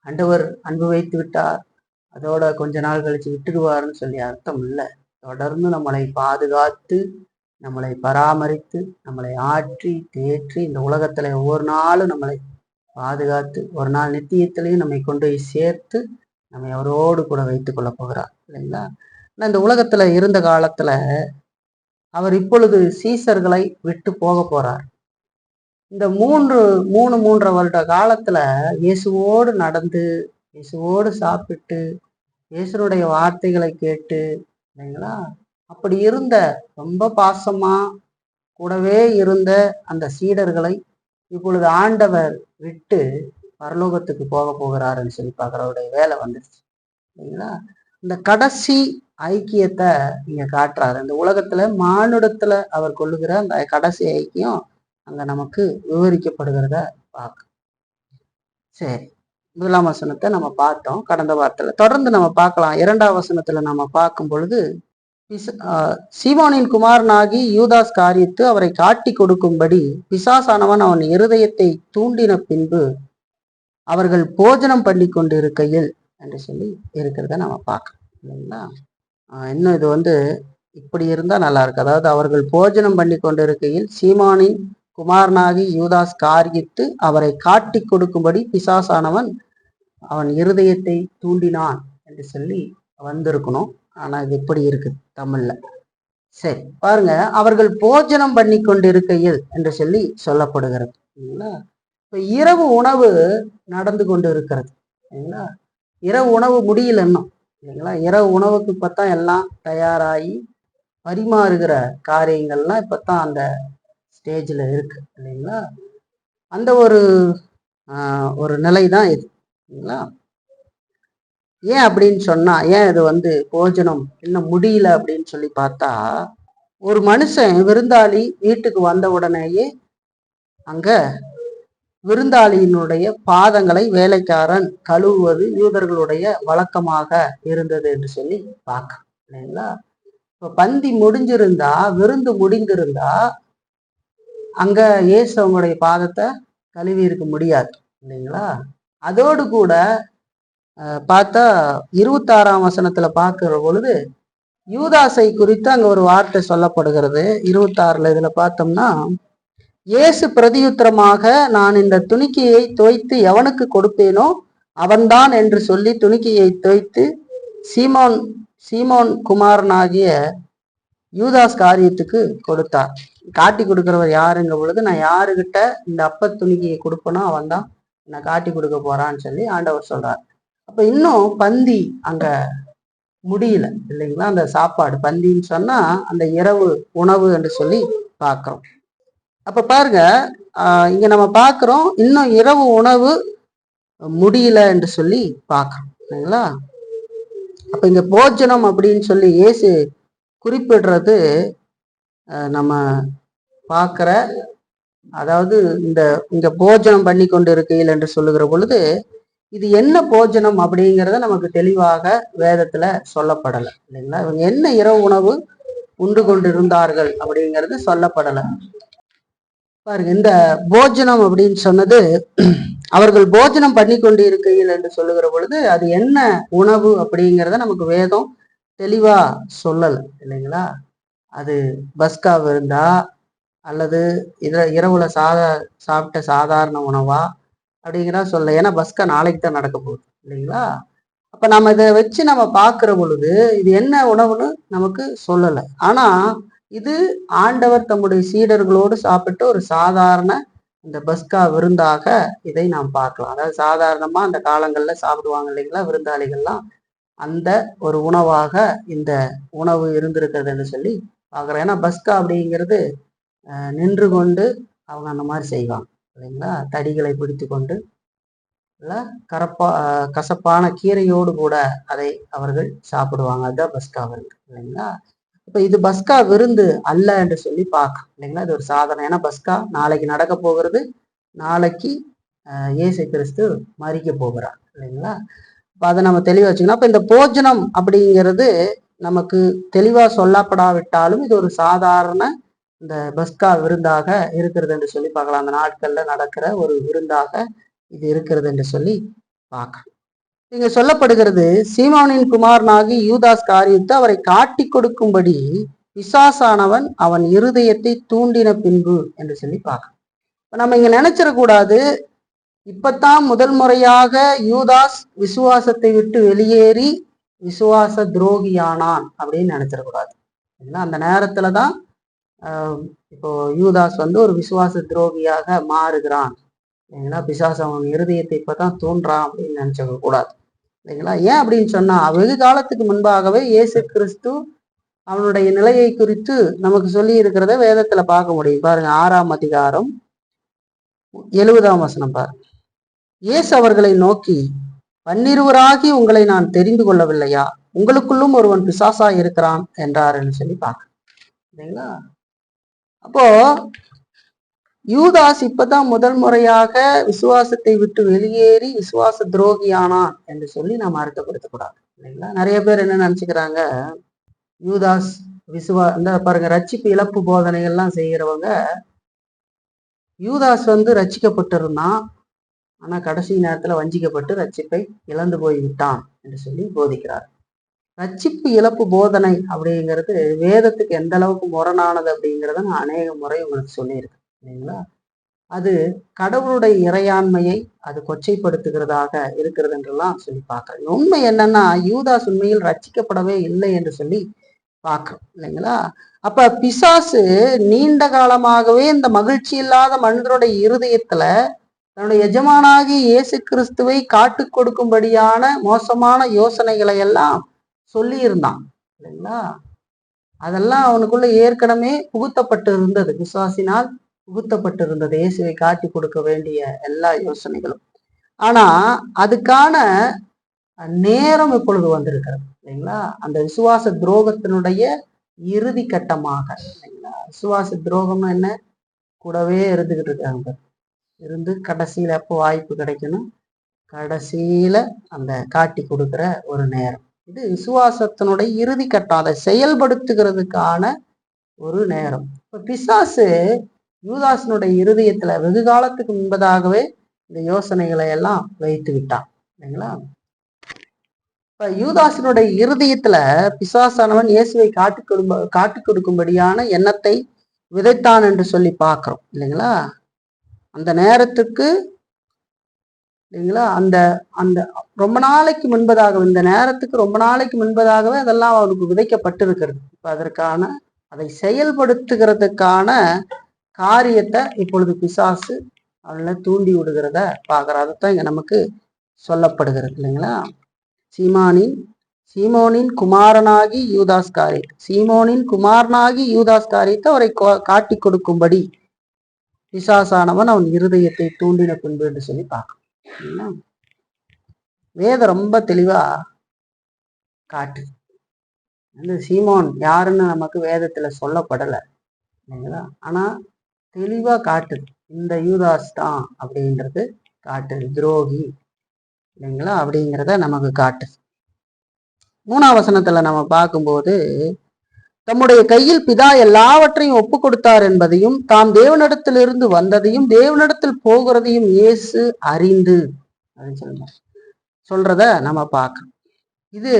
ஆண்டவர் அன்பு வைத்து விட்டார், அதோட கொஞ்ச நாள் கழிச்சு விட்டுடுவார்னு சொல்லி அர்த்தம் இல்லை. தொடர்ந்து நம்மளை பாதுகாத்து, நம்மளை பராமரித்து, நம்மளை ஆற்றி தேற்றி இந்த உலகத்துல ஒவ்வொரு நாளும் நம்மளை பாதுகாத்து ஒரு நாள் நித்தியத்திலையும் நம்மை கொண்டு போய் சேர்த்து நம்மை அவரோடு கூட வைத்துக் கொள்ள போகிறார் இல்லைங்களா? ஆனா இந்த உலகத்துல இருந்த காலத்துல அவர் இப்பொழுது சீசர்களை விட்டு போக போறார். இந்த மூன்றரை வருட காலத்துல இயேசுவோடு நடந்து, இயேசுவோடு சாப்பிட்டு, இயேசுனுடைய வார்த்தைகளை கேட்டு இல்லைங்களா, அப்படி இருந்த ரொம்ப பாசமா கூடவே இருந்த அந்த சீடர்களை இப்பொழுது ஆண்டவர் விட்டு பரலோகத்துக்கு போக போகிறாருன்னு சொல்லி பார்க்கிறவருடைய வேலை வந்துருச்சு இல்லைங்களா? இந்த கடைசி ஐக்கியத்தை இங்க காட்டுறாரு. இந்த உலகத்துல மானுடத்துல அவர் கொள்ளுகிற அந்த கடைசி ஐக்கியம் அங்க நமக்கு விவரிக்கப்படுகிறத பார்க்க. சரி, 1ஆம் வசனத்தை நம்ம பார்த்தோம் கடந்த வாரத்துல. தொடர்ந்து நம்ம பார்க்கலாம். 2ஆம் வசனத்துல நம்ம பார்க்கும் பொழுது, சீமோனின் குமாரனாகி யூதாஸ் காரியத்து அவரை காட்டி கொடுக்கும்படி பிசாசானவன் அவன் இருதயத்தை தூண்டின பின்பு அவர்கள் போஜனம் பண்ணி கொண்டு இருக்கையில் என்று சொல்லி இருக்கிறத நம்ம பார்க்கணும் இல்லைங்களா. இன்னும் இது இப்படி இருந்தா நல்லா இருக்கு. அதாவது அவர்கள் போஜனம் பண்ணி கொண்டு இருக்கையில் சீமானின் குமாரனாகி யூதாஸ் காரியத்து அவரை காட்டி கொடுக்கும்படி பிசாசானவன் அவன் இருதயத்தை தூண்டினான் என்று சொல்லி வந்திருக்கணும். ஆனா இது எப்படி இருக்குது தமிழ்ல. சரி பாருங்க, அவர்கள் போஜனம் பண்ணி கொண்டிருக்கையில் என்று சொல்லி சொல்லப்படுகிறது இல்லைங்களா. இப்ப இரவு உணவு நடந்து கொண்டு இருக்கிறது இல்லைங்களா. இரவு உணவு முடியல இன்னும் இல்லைங்களா. இரவு உணவுக்கு இப்பத்தான் எல்லாம் தயாராகி பரிமாறுகிற காரியங்கள்லாம் இப்பத்தான் அந்த ஸ்டேஜ்ல இருக்கு இல்லைங்களா. அந்த ஒரு நிலை தான் இது இல்லைங்களா. ஏன் அப்படின்னு சொன்னா, ஏன் இது போஜனம் இன்னும் முடியல அப்படின்னு சொல்லி பார்த்தா, ஒரு மனுஷன் விருந்தாளி வீட்டுக்கு வந்த உடனேயே அங்க விருந்தாளியினுடைய பாதங்களை வேலைக்காரன் கழுவுவது யூதர்களுடைய வழக்கமாக இருந்தது என்று சொல்லி பார்க்க இல்லைங்களா. இப்ப பந்தி முடிஞ்சிருந்தா, விருந்து முடிந்திருந்தா அங்க இயேசு அவங்களுடைய பாதத்தை கழுவி இருக்க முடியாது இல்லைங்களா. அதோடு கூட பார்த்தா 26ஆம் வசனத்துல பார்க்கிற பொழுது யூதாசை குறித்து அங்க ஒரு வார்த்தை சொல்லப்படுகிறது. 26ல இதுல பார்த்தோம்னா, இயேசு பிரதியுத்தரமாக, நான் இந்த துணிக்கையை தோய்த்து எவனுக்கு கொடுப்பேனோ அவன்தான் என்று சொல்லி துணிக்கையை தோய்த்து சீமோன் குமாரனாகிய யூதாஸ் காரியத்துக்கு கொடுத்தார். காட்டி கொடுக்கிறவர் யாருங்க பொழுது, நான் யாருகிட்ட இந்த அப்ப துணிக்கையை கொடுப்பனோ அவன் தான் நான் காட்டி கொடுக்க போறான்னு சொல்லி ஆண்டவர் சொல்றார். அப்ப இன்னும் பந்தி அங்க முடியல இல்லைங்களா. அந்த சாப்பாடு பந்தின்னு சொன்னா அந்த இரவு உணவு என்று சொல்லி பார்க்கிறோம். அப்ப பாருங்க, இங்க நம்ம பார்க்கிறோம் இன்னும் இரவு உணவு முடியல என்று சொல்லி பார்க்கிறோம் இல்லைங்களா. அப்ப இங்க போஜனம் அப்படின்னு சொல்லி இயேசு குறிப்பிடுறது நம்ம பார்க்கிற, அதாவது இங்க போஜனம் பண்ணி கொண்டு இருக்கையில் என்று சொல்லுகிற பொழுது இது என்ன போஜனம் அப்படிங்கிறத நமக்கு தெளிவாக வேதத்துல சொல்லப்படலை இல்லைங்களா. இவங்க என்ன இரவு உணவு உண்டு கொண்டு இருந்தார்கள் அப்படிங்கிறது சொல்லப்படலை. பாருங்க, இந்த போஜனம் அப்படின்னு சொன்னது அவர்கள் போஜனம் பண்ணி கொண்டு இருக்கையில் என்று சொல்லுகிற பொழுது அது என்ன உணவு அப்படிங்கிறத நமக்கு வேதம் தெளிவா சொல்லலை இல்லைங்களா. அது பஸ்கா விருந்தா அல்லது இரவுல சாப்பிட்ட சாதாரண உணவா அப்படிங்கிறா சொல்ல. ஏன்னா பஸ்கா நாளைக்கு தான் நடக்க போகுது இல்லைங்களா. அப்ப நம்ம இதை வச்சு நம்ம பார்க்கிற பொழுது இது என்ன உணவுன்னு நமக்கு சொல்லலை. ஆனா இது ஆண்டவர் தம்முடைய சீடர்களோடு சாப்பிட்டு ஒரு சாதாரண இந்த பஸ்கா விருந்தாக இதை நாம் பார்க்கலாம். அதாவது சாதாரணமா அந்த காலங்கள்ல சாப்பிடுவாங்க இல்லைங்களா விருந்தாளிகள்லாம், அந்த ஒரு உணவாக இந்த உணவு இருந்திருக்கிறதுன்னு சொல்லி பார்க்குறோம். ஏன்னா பஸ்கா அப்படிங்கிறது நின்று கொண்டு அவங்க அந்த மாதிரி செய்வாங்க இல்லைங்களா. தடிகளை பிடித்து கொண்டு இல்லை கசப்பான கீரையோடு கூட அதை அவர்கள் சாப்பிடுவாங்க. அதுதான் பஸ்கா விருந்து இல்லைங்களா. இப்ப இது பஸ்கா விருந்து அல்ல என்று சொல்லி பார்க்க இல்லைங்களா. இது ஒரு சாதனை. ஏன்னா பஸ்கா நாளைக்கு நடக்க போகிறது. நாளைக்கு இயேசு கிறிஸ்து மரிக்க போகிறார் இல்லைங்களா. அப்ப அதை நம்ம தெளிவா வச்சுக்கணும். அப்ப இந்த போஜனம் அப்படிங்கிறது நமக்கு தெளிவா சொல்லப்படாவிட்டாலும் இது ஒரு சாதாரண இந்த பஸ்கா விருந்தாக இருக்கிறது என்று சொல்லி பார்க்கலாம். அந்த நாட்கள்ல நடக்கிற ஒரு விருந்தாக இது இருக்கிறது என்று சொல்லி பார்க்கலாம். இங்க சொல்லப்படுகிறது, சீமோனின் குமாரனாகி யூதாஸ் காரியத்தை அவரை காட்டி கொடுக்கும்படி பிசாசானவன் அவன் இருதயத்தை தூண்டின பின்பு என்று சொல்லி பார்க்கலாம். நம்ம இங்க நினைச்சிடக்கூடாது இப்பத்தான் முதல் முறையாக யூதாஸ் விசுவாசத்தை விட்டு வெளியேறி விசுவாச துரோகியானான் அப்படின்னு நினைச்சிடக்கூடாது. அந்த நேரத்துலதான் இப்போ யூதாஸ் ஒரு விசுவாச துரோகியாக மாறுகிறான் இல்லைங்களா. பிசாசு அவன் இருதயத்தை இப்பதான் தோன்றான் அப்படின்னு நினைச்சுக்க கூடாது இல்லைங்களா. ஏன் அப்படின்னு சொன்னா, வெகு காலத்துக்கு முன்பாகவே இயேசு கிறிஸ்து அவனுடைய நிலையை குறித்து நமக்கு சொல்லி இருக்கிறத வேதத்துல பார்க்க முடியும். பாருங்க, 6ஆம் அதிகாரம் 70ஆம் வசனம் பாருங்க. இயேசு அவர்களை நோக்கி, 12 உங்களை நான் தெரிந்து கொள்ளவில்லையா? உங்களுக்குள்ளும் ஒருவன் பிசாசா இருக்கிறான் என்றாருன்னு சொல்லி பார்க்க இல்லைங்களா. அப்போ யூதாஸ் இப்பதான் முதல் முறையாக விசுவாசத்தை விட்டு வெளியேறி விசுவாச துரோகியானான் என்று சொல்லி நாம் அர்த்தப்படுத்தக்கூடாது இல்லைங்களா. நிறைய பேர் என்ன நினைச்சுக்கிறாங்க, யூதாஸ் இந்த பாருங்க ரட்சிப்பு இழப்பு போதனைகள்லாம் செய்கிறவங்க, யூதாஸ் ரட்சிக்கப்பட்டிருந்தான், ஆனா கடைசி நேரத்துல வஞ்சிக்கப்பட்டு ரட்சிப்பை இழந்து போய் விட்டான் என்று சொல்லி போதிக்கிறார். ரட்சிப்பு இழப்பு போதனை அப்படிங்கிறது வேதத்துக்கு எந்த அளவுக்கு முரணானது அப்படிங்கிறத நான் அநேக முறை உங்களுக்கு சொல்லியிருக்கேன் இல்லைங்களா. அது கடவுளுடைய இறையாண்மையை அது கொச்சைப்படுத்துகிறதாக இருக்கிறது என்றெல்லாம் சொல்லி பார்க்கிறேன். உண்மை என்னன்னா, யூதாஸ் உண்மையில் ரட்சிக்கப்படவே இல்லை என்று சொல்லி பார்க்கிறோம் இல்லைங்களா. அப்ப பிசாசு நீண்ட காலமாகவே இந்த மகிழ்ச்சி இல்லாத மனிதனுடைய இருதயத்துல தன்னுடைய எஜமானாகி இயேசு கிறிஸ்துவை காட்டு கொடுக்கும்படியான மோசமான யோசனைகளை எல்லாம் சொல்லி இருந்தான் இல்லைங்களா. அதெல்லாம் அவனுக்குள்ள ஏற்கனவே புகுத்தப்பட்டு இருந்தது, விசுவாசினால் புகுத்தப்பட்டு இருந்தது இயேசுவை காட்டி கொடுக்க வேண்டிய எல்லா யோசனைகளும். ஆனா அதுக்கான நேரம் இப்பொழுது வந்திருக்கிறது இல்லைங்களா. அந்த விசுவாச துரோகத்தினுடைய இறுதி கட்டமாக இல்லைங்களா. விசுவாச துரோகம்னு என்ன, கூடவே இருந்துகிட்டு இருக்காங்க, இருந்து கடைசியில எப்போ வாய்ப்பு கிடைக்கணும், கடைசியில அந்த காட்டி கொடுக்கிற ஒரு நேரம். இது விசுவாசத்தினுடைய இறுதி கட்டம், அதை செயல்படுத்துகிறதுக்கான ஒரு நேரம். இப்ப பிசாசு யூதாசனுடைய இருதயத்துல வெகு காலத்துக்கு முன்பதாகவே இந்த யோசனைகளை எல்லாம் வைத்து விட்டான் இல்லைங்களா. இப்ப யூதாசனுடைய இருதயத்துல பிசாசானவன் இயேசுவை காட்டி கொடுக்கும்படியான எண்ணத்தை விதைத்தான் என்று சொல்லி பார்க்கிறோம் இல்லைங்களா. அந்த நேரத்துக்கு இல்லைங்களா, அந்த அந்த ரொம்ப நாளைக்கு முன்பதாக, இந்த நேரத்துக்கு ரொம்ப நாளைக்கு முன்பதாகவே அதெல்லாம் அவனுக்கு விதைக்கப்பட்டிருக்கிறது. இப்ப அதற்கான அதை செயல்படுத்துகிறதுக்கான காரியத்தை இப்பொழுது பிசாசு அவனை தூண்டி விடுகிறத பார்க்குற. அதைத்தான் இங்க நமக்கு சொல்லப்படுகிறது இல்லைங்களா. சீமோனின் குமாரனாகி யூதாஸ் காரியத்தை, சீமோனின் குமாரனாகி யூதாஸ் காரியத்தை அவரை காட்டி கொடுக்கும்படி பிசாசானவன் அவன் இருதயத்தை தூண்டின பின்பு என்று சொல்லி பார்க்கணும். வேதம் ரொம்ப தெளிவா காட்டு. அந்த சீமோன் யாருன்னு நமக்கு வேதத்துல சொல்லப்படலை இல்லைங்களா. ஆனா தெளிவா காட்டுது, இந்த யூதாஸ் தான் அப்படின்றது காட்டுது, துரோகி இல்லைங்களா அப்படிங்கிறத நமக்கு காட்டுது. 3ஆம் வசனத்துல நம்ம பார்க்கும்போது, தம்முடைய கையில் பிதா எல்லாவற்றையும் ஒப்பு கொடுத்தார் என்பதையும் தாம் தேவனிடத்திலிருந்து வந்ததையும் தேவனிடத்தில் போகிறதையும் இயேசு அறிந்து அப்படின்னு சொல்றத நம்ம பார்க்கணும். இது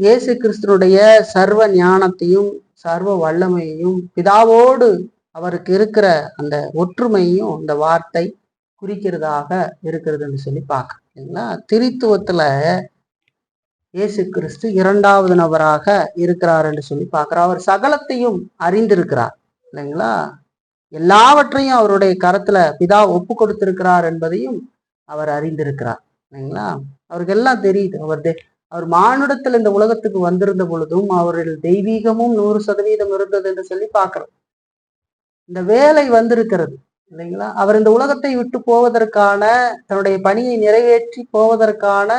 இயேசு கிறிஸ்துனுடைய சர்வ ஞானத்தையும் சர்வ வல்லமையையும் பிதாவோடு அவருக்கு இருக்கிற அந்த ஒற்றுமையும் இந்த வார்த்தை குறிக்கிறதாக இருக்கிறதுன்னு சொல்லி பார்க்கணும் இல்லைங்களா. திரித்துவத்துல இயேசு கிறிஸ்து 2வது நபராக இருக்கிறார் என்று சொல்லி பார்க்கிறார். அவர் சகலத்தையும் அறிந்திருக்கிறார் இல்லைங்களா. எல்லாவற்றையும் அவருடைய கரத்துல பிதா ஒப்பு கொடுத்திருக்கிறார் என்பதையும் அவர் அறிந்திருக்கிறார் இல்லைங்களா. அவருக்கு எல்லாம் தெரியுது. அவர் மானுடத்தில் இந்த உலகத்துக்கு வந்திருந்த பொழுதும் அவரில் தெய்வீகமும் 100% இருந்தது என்று சொல்லி பார்க்கிறோம். இந்த வேலை வந்திருக்கிறது இல்லைங்களா. அவர் இந்த உலகத்தை விட்டு போவதற்கான, தன்னுடைய பணியை நிறைவேற்றி போவதற்கான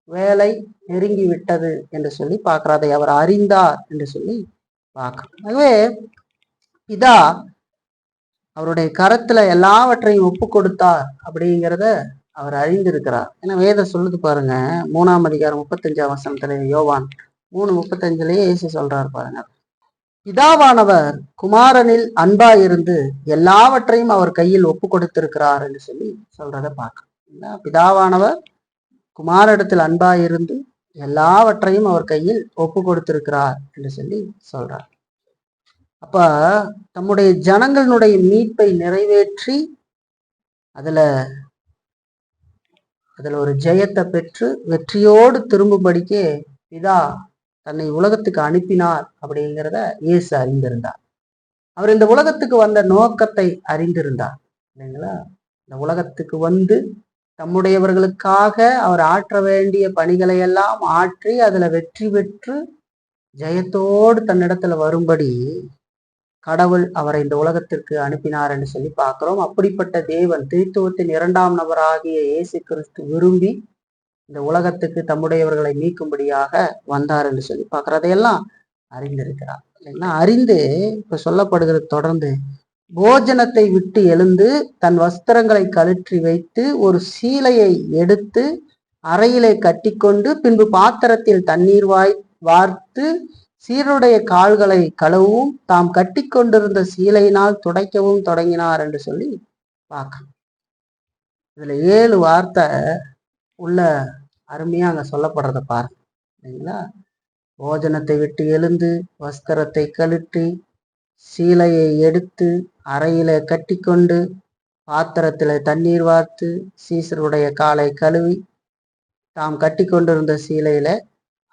வேலை நெருங்கி விட்டது என்று சொல்லி பார்க்கிறார். அதை அவர் அறிந்தார் என்று சொல்லி பார்க்கிறோம். ஆகவே பிதா அவருடைய கரத்துல எல்லாவற்றையும் ஒப்பு கொடுத்தார் அப்படிங்கிறத அவர் அறிந்திருக்கிறார். ஏன்னா வேதம் சொல்லுது பாருங்க, 3ஆம் அதிகாரம் 35ஆம் வசனத்துல, யோவான் 3:35 இயேசு சொல்றாரு பாருங்க, பிதாவானவர் குமாரனில் அன்பா இருந்து எல்லாவற்றையும் அவர் கையில் ஒப்பு கொடுத்திருக்கிறார் என்று சொல்லி சொல்றத பார்க்க. பிதாவானவர் குமாரிடத்தில் அன்பா இருந்து எல்லாவற்றையும் அவர் கையில் ஒப்பு கொடுத்திருக்கிறார் என்று சொல்லி சொல்றார். அப்ப தம்முடைய ஜனங்களுடைய மீட்பை நிறைவேற்றி அதுல ஒரு ஜெயத்தை பெற்று வெற்றியோடு திரும்பும்படிக்கே பிதா தன்னை உலகத்துக்கு அனுப்பினார் அப்படிங்கிறத இயேசு அறிந்திருந்தார். அவர் இந்த உலகத்துக்கு வந்த நோக்கத்தை அறிந்திருந்தார் இல்லைங்களா. இந்த உலகத்துக்கு வந்து தம்முடையவர்களுக்காக அவர் ஆற்ற வேண்டிய பணிகளை எல்லாம் ஆற்றி அதுல வெற்றி பெற்று ஜெயத்தோடு தன்னிடத்துல வரும்படி கடவுள் அவரை இந்த உலகத்திற்கு அனுப்பினார் என்று சொல்லி பார்க்கிறோம். அப்படிப்பட்ட தேவன், திரித்துவத்தின் 2ஆம் நபராகிய இயேசு கிறிஸ்து விரும்பி இந்த உலகத்துக்கு தம்முடையவர்களை மீட்கும்படியாக வந்தார் என்று சொல்லி பார்க்கிறோம். அதையெல்லாம் அறிந்திருக்கிறார் இல்லைங்களா. அறிந்து இப்ப சொல்லப்படுகிறது தொடர்ந்து, போஜனத்தை விட்டு எழுந்து தன் வஸ்திரங்களை கழற்றி வைத்து ஒரு சீலையை எடுத்து அறையிலே கட்டிக்கொண்டு பின்பு பாத்திரத்தில் தண்ணீர் வார்த்து சீருடைய கால்களை கழுவும் தாம் கட்டி கொண்டிருந்த சீலையினால் துடைக்கவும் தொடங்கினார் என்று சொல்லி பார்க்கணும். இதுல 7 வார்த்தை உள்ள அருமையா அங்க சொல்லப்படுறத பாருங்க. சரிங்களா? போஜனத்தை விட்டு எழுந்து, வஸ்திரத்தை கழற்றி, சீலையை எடுத்து, அறையில கட்டி கொண்டு, பாத்திரத்துல தண்ணீர் வார்த்து, சீசருடைய காலை கழுவி, தாம் கட்டி கொண்டிருந்த சீலையில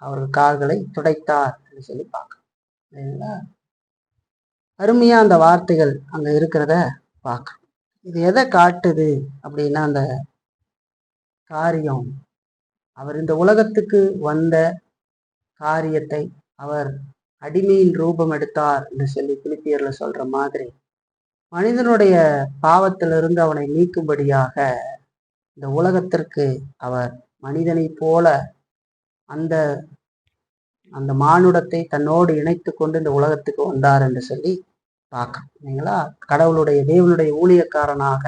அவர்கள் கால்களை துடைத்தார் என்று சொல்லி பார்க்கணும். சரிங்களா? அருமையா அந்த வார்த்தைகள் அங்க இருக்கிறத பார்க்கணும். இது எதை காட்டுது அப்படின்னா, அந்த காரியம் அவர் இந்த உலகத்துக்கு வந்த காரியத்தை அவர் அடிமையின் ரூபம் எடுத்தார் என்று சொல்லி பிலிப்பியர்ல சொல்ற மாதிரி, மனிதனுடைய பாவத்திலிருந்து அவனை நீக்கும்படியாக இந்த உலகத்திற்கு அவர் மனிதனை போல அந்த அந்த மானுடத்தை தன்னோடு இணைத்து கொண்டு இந்த உலகத்துக்கு வந்தார் என்று சொல்லி பார்க்கணும். இல்லைங்களா? கடவுளுடைய தேவனுடைய ஊழியக்காரனாக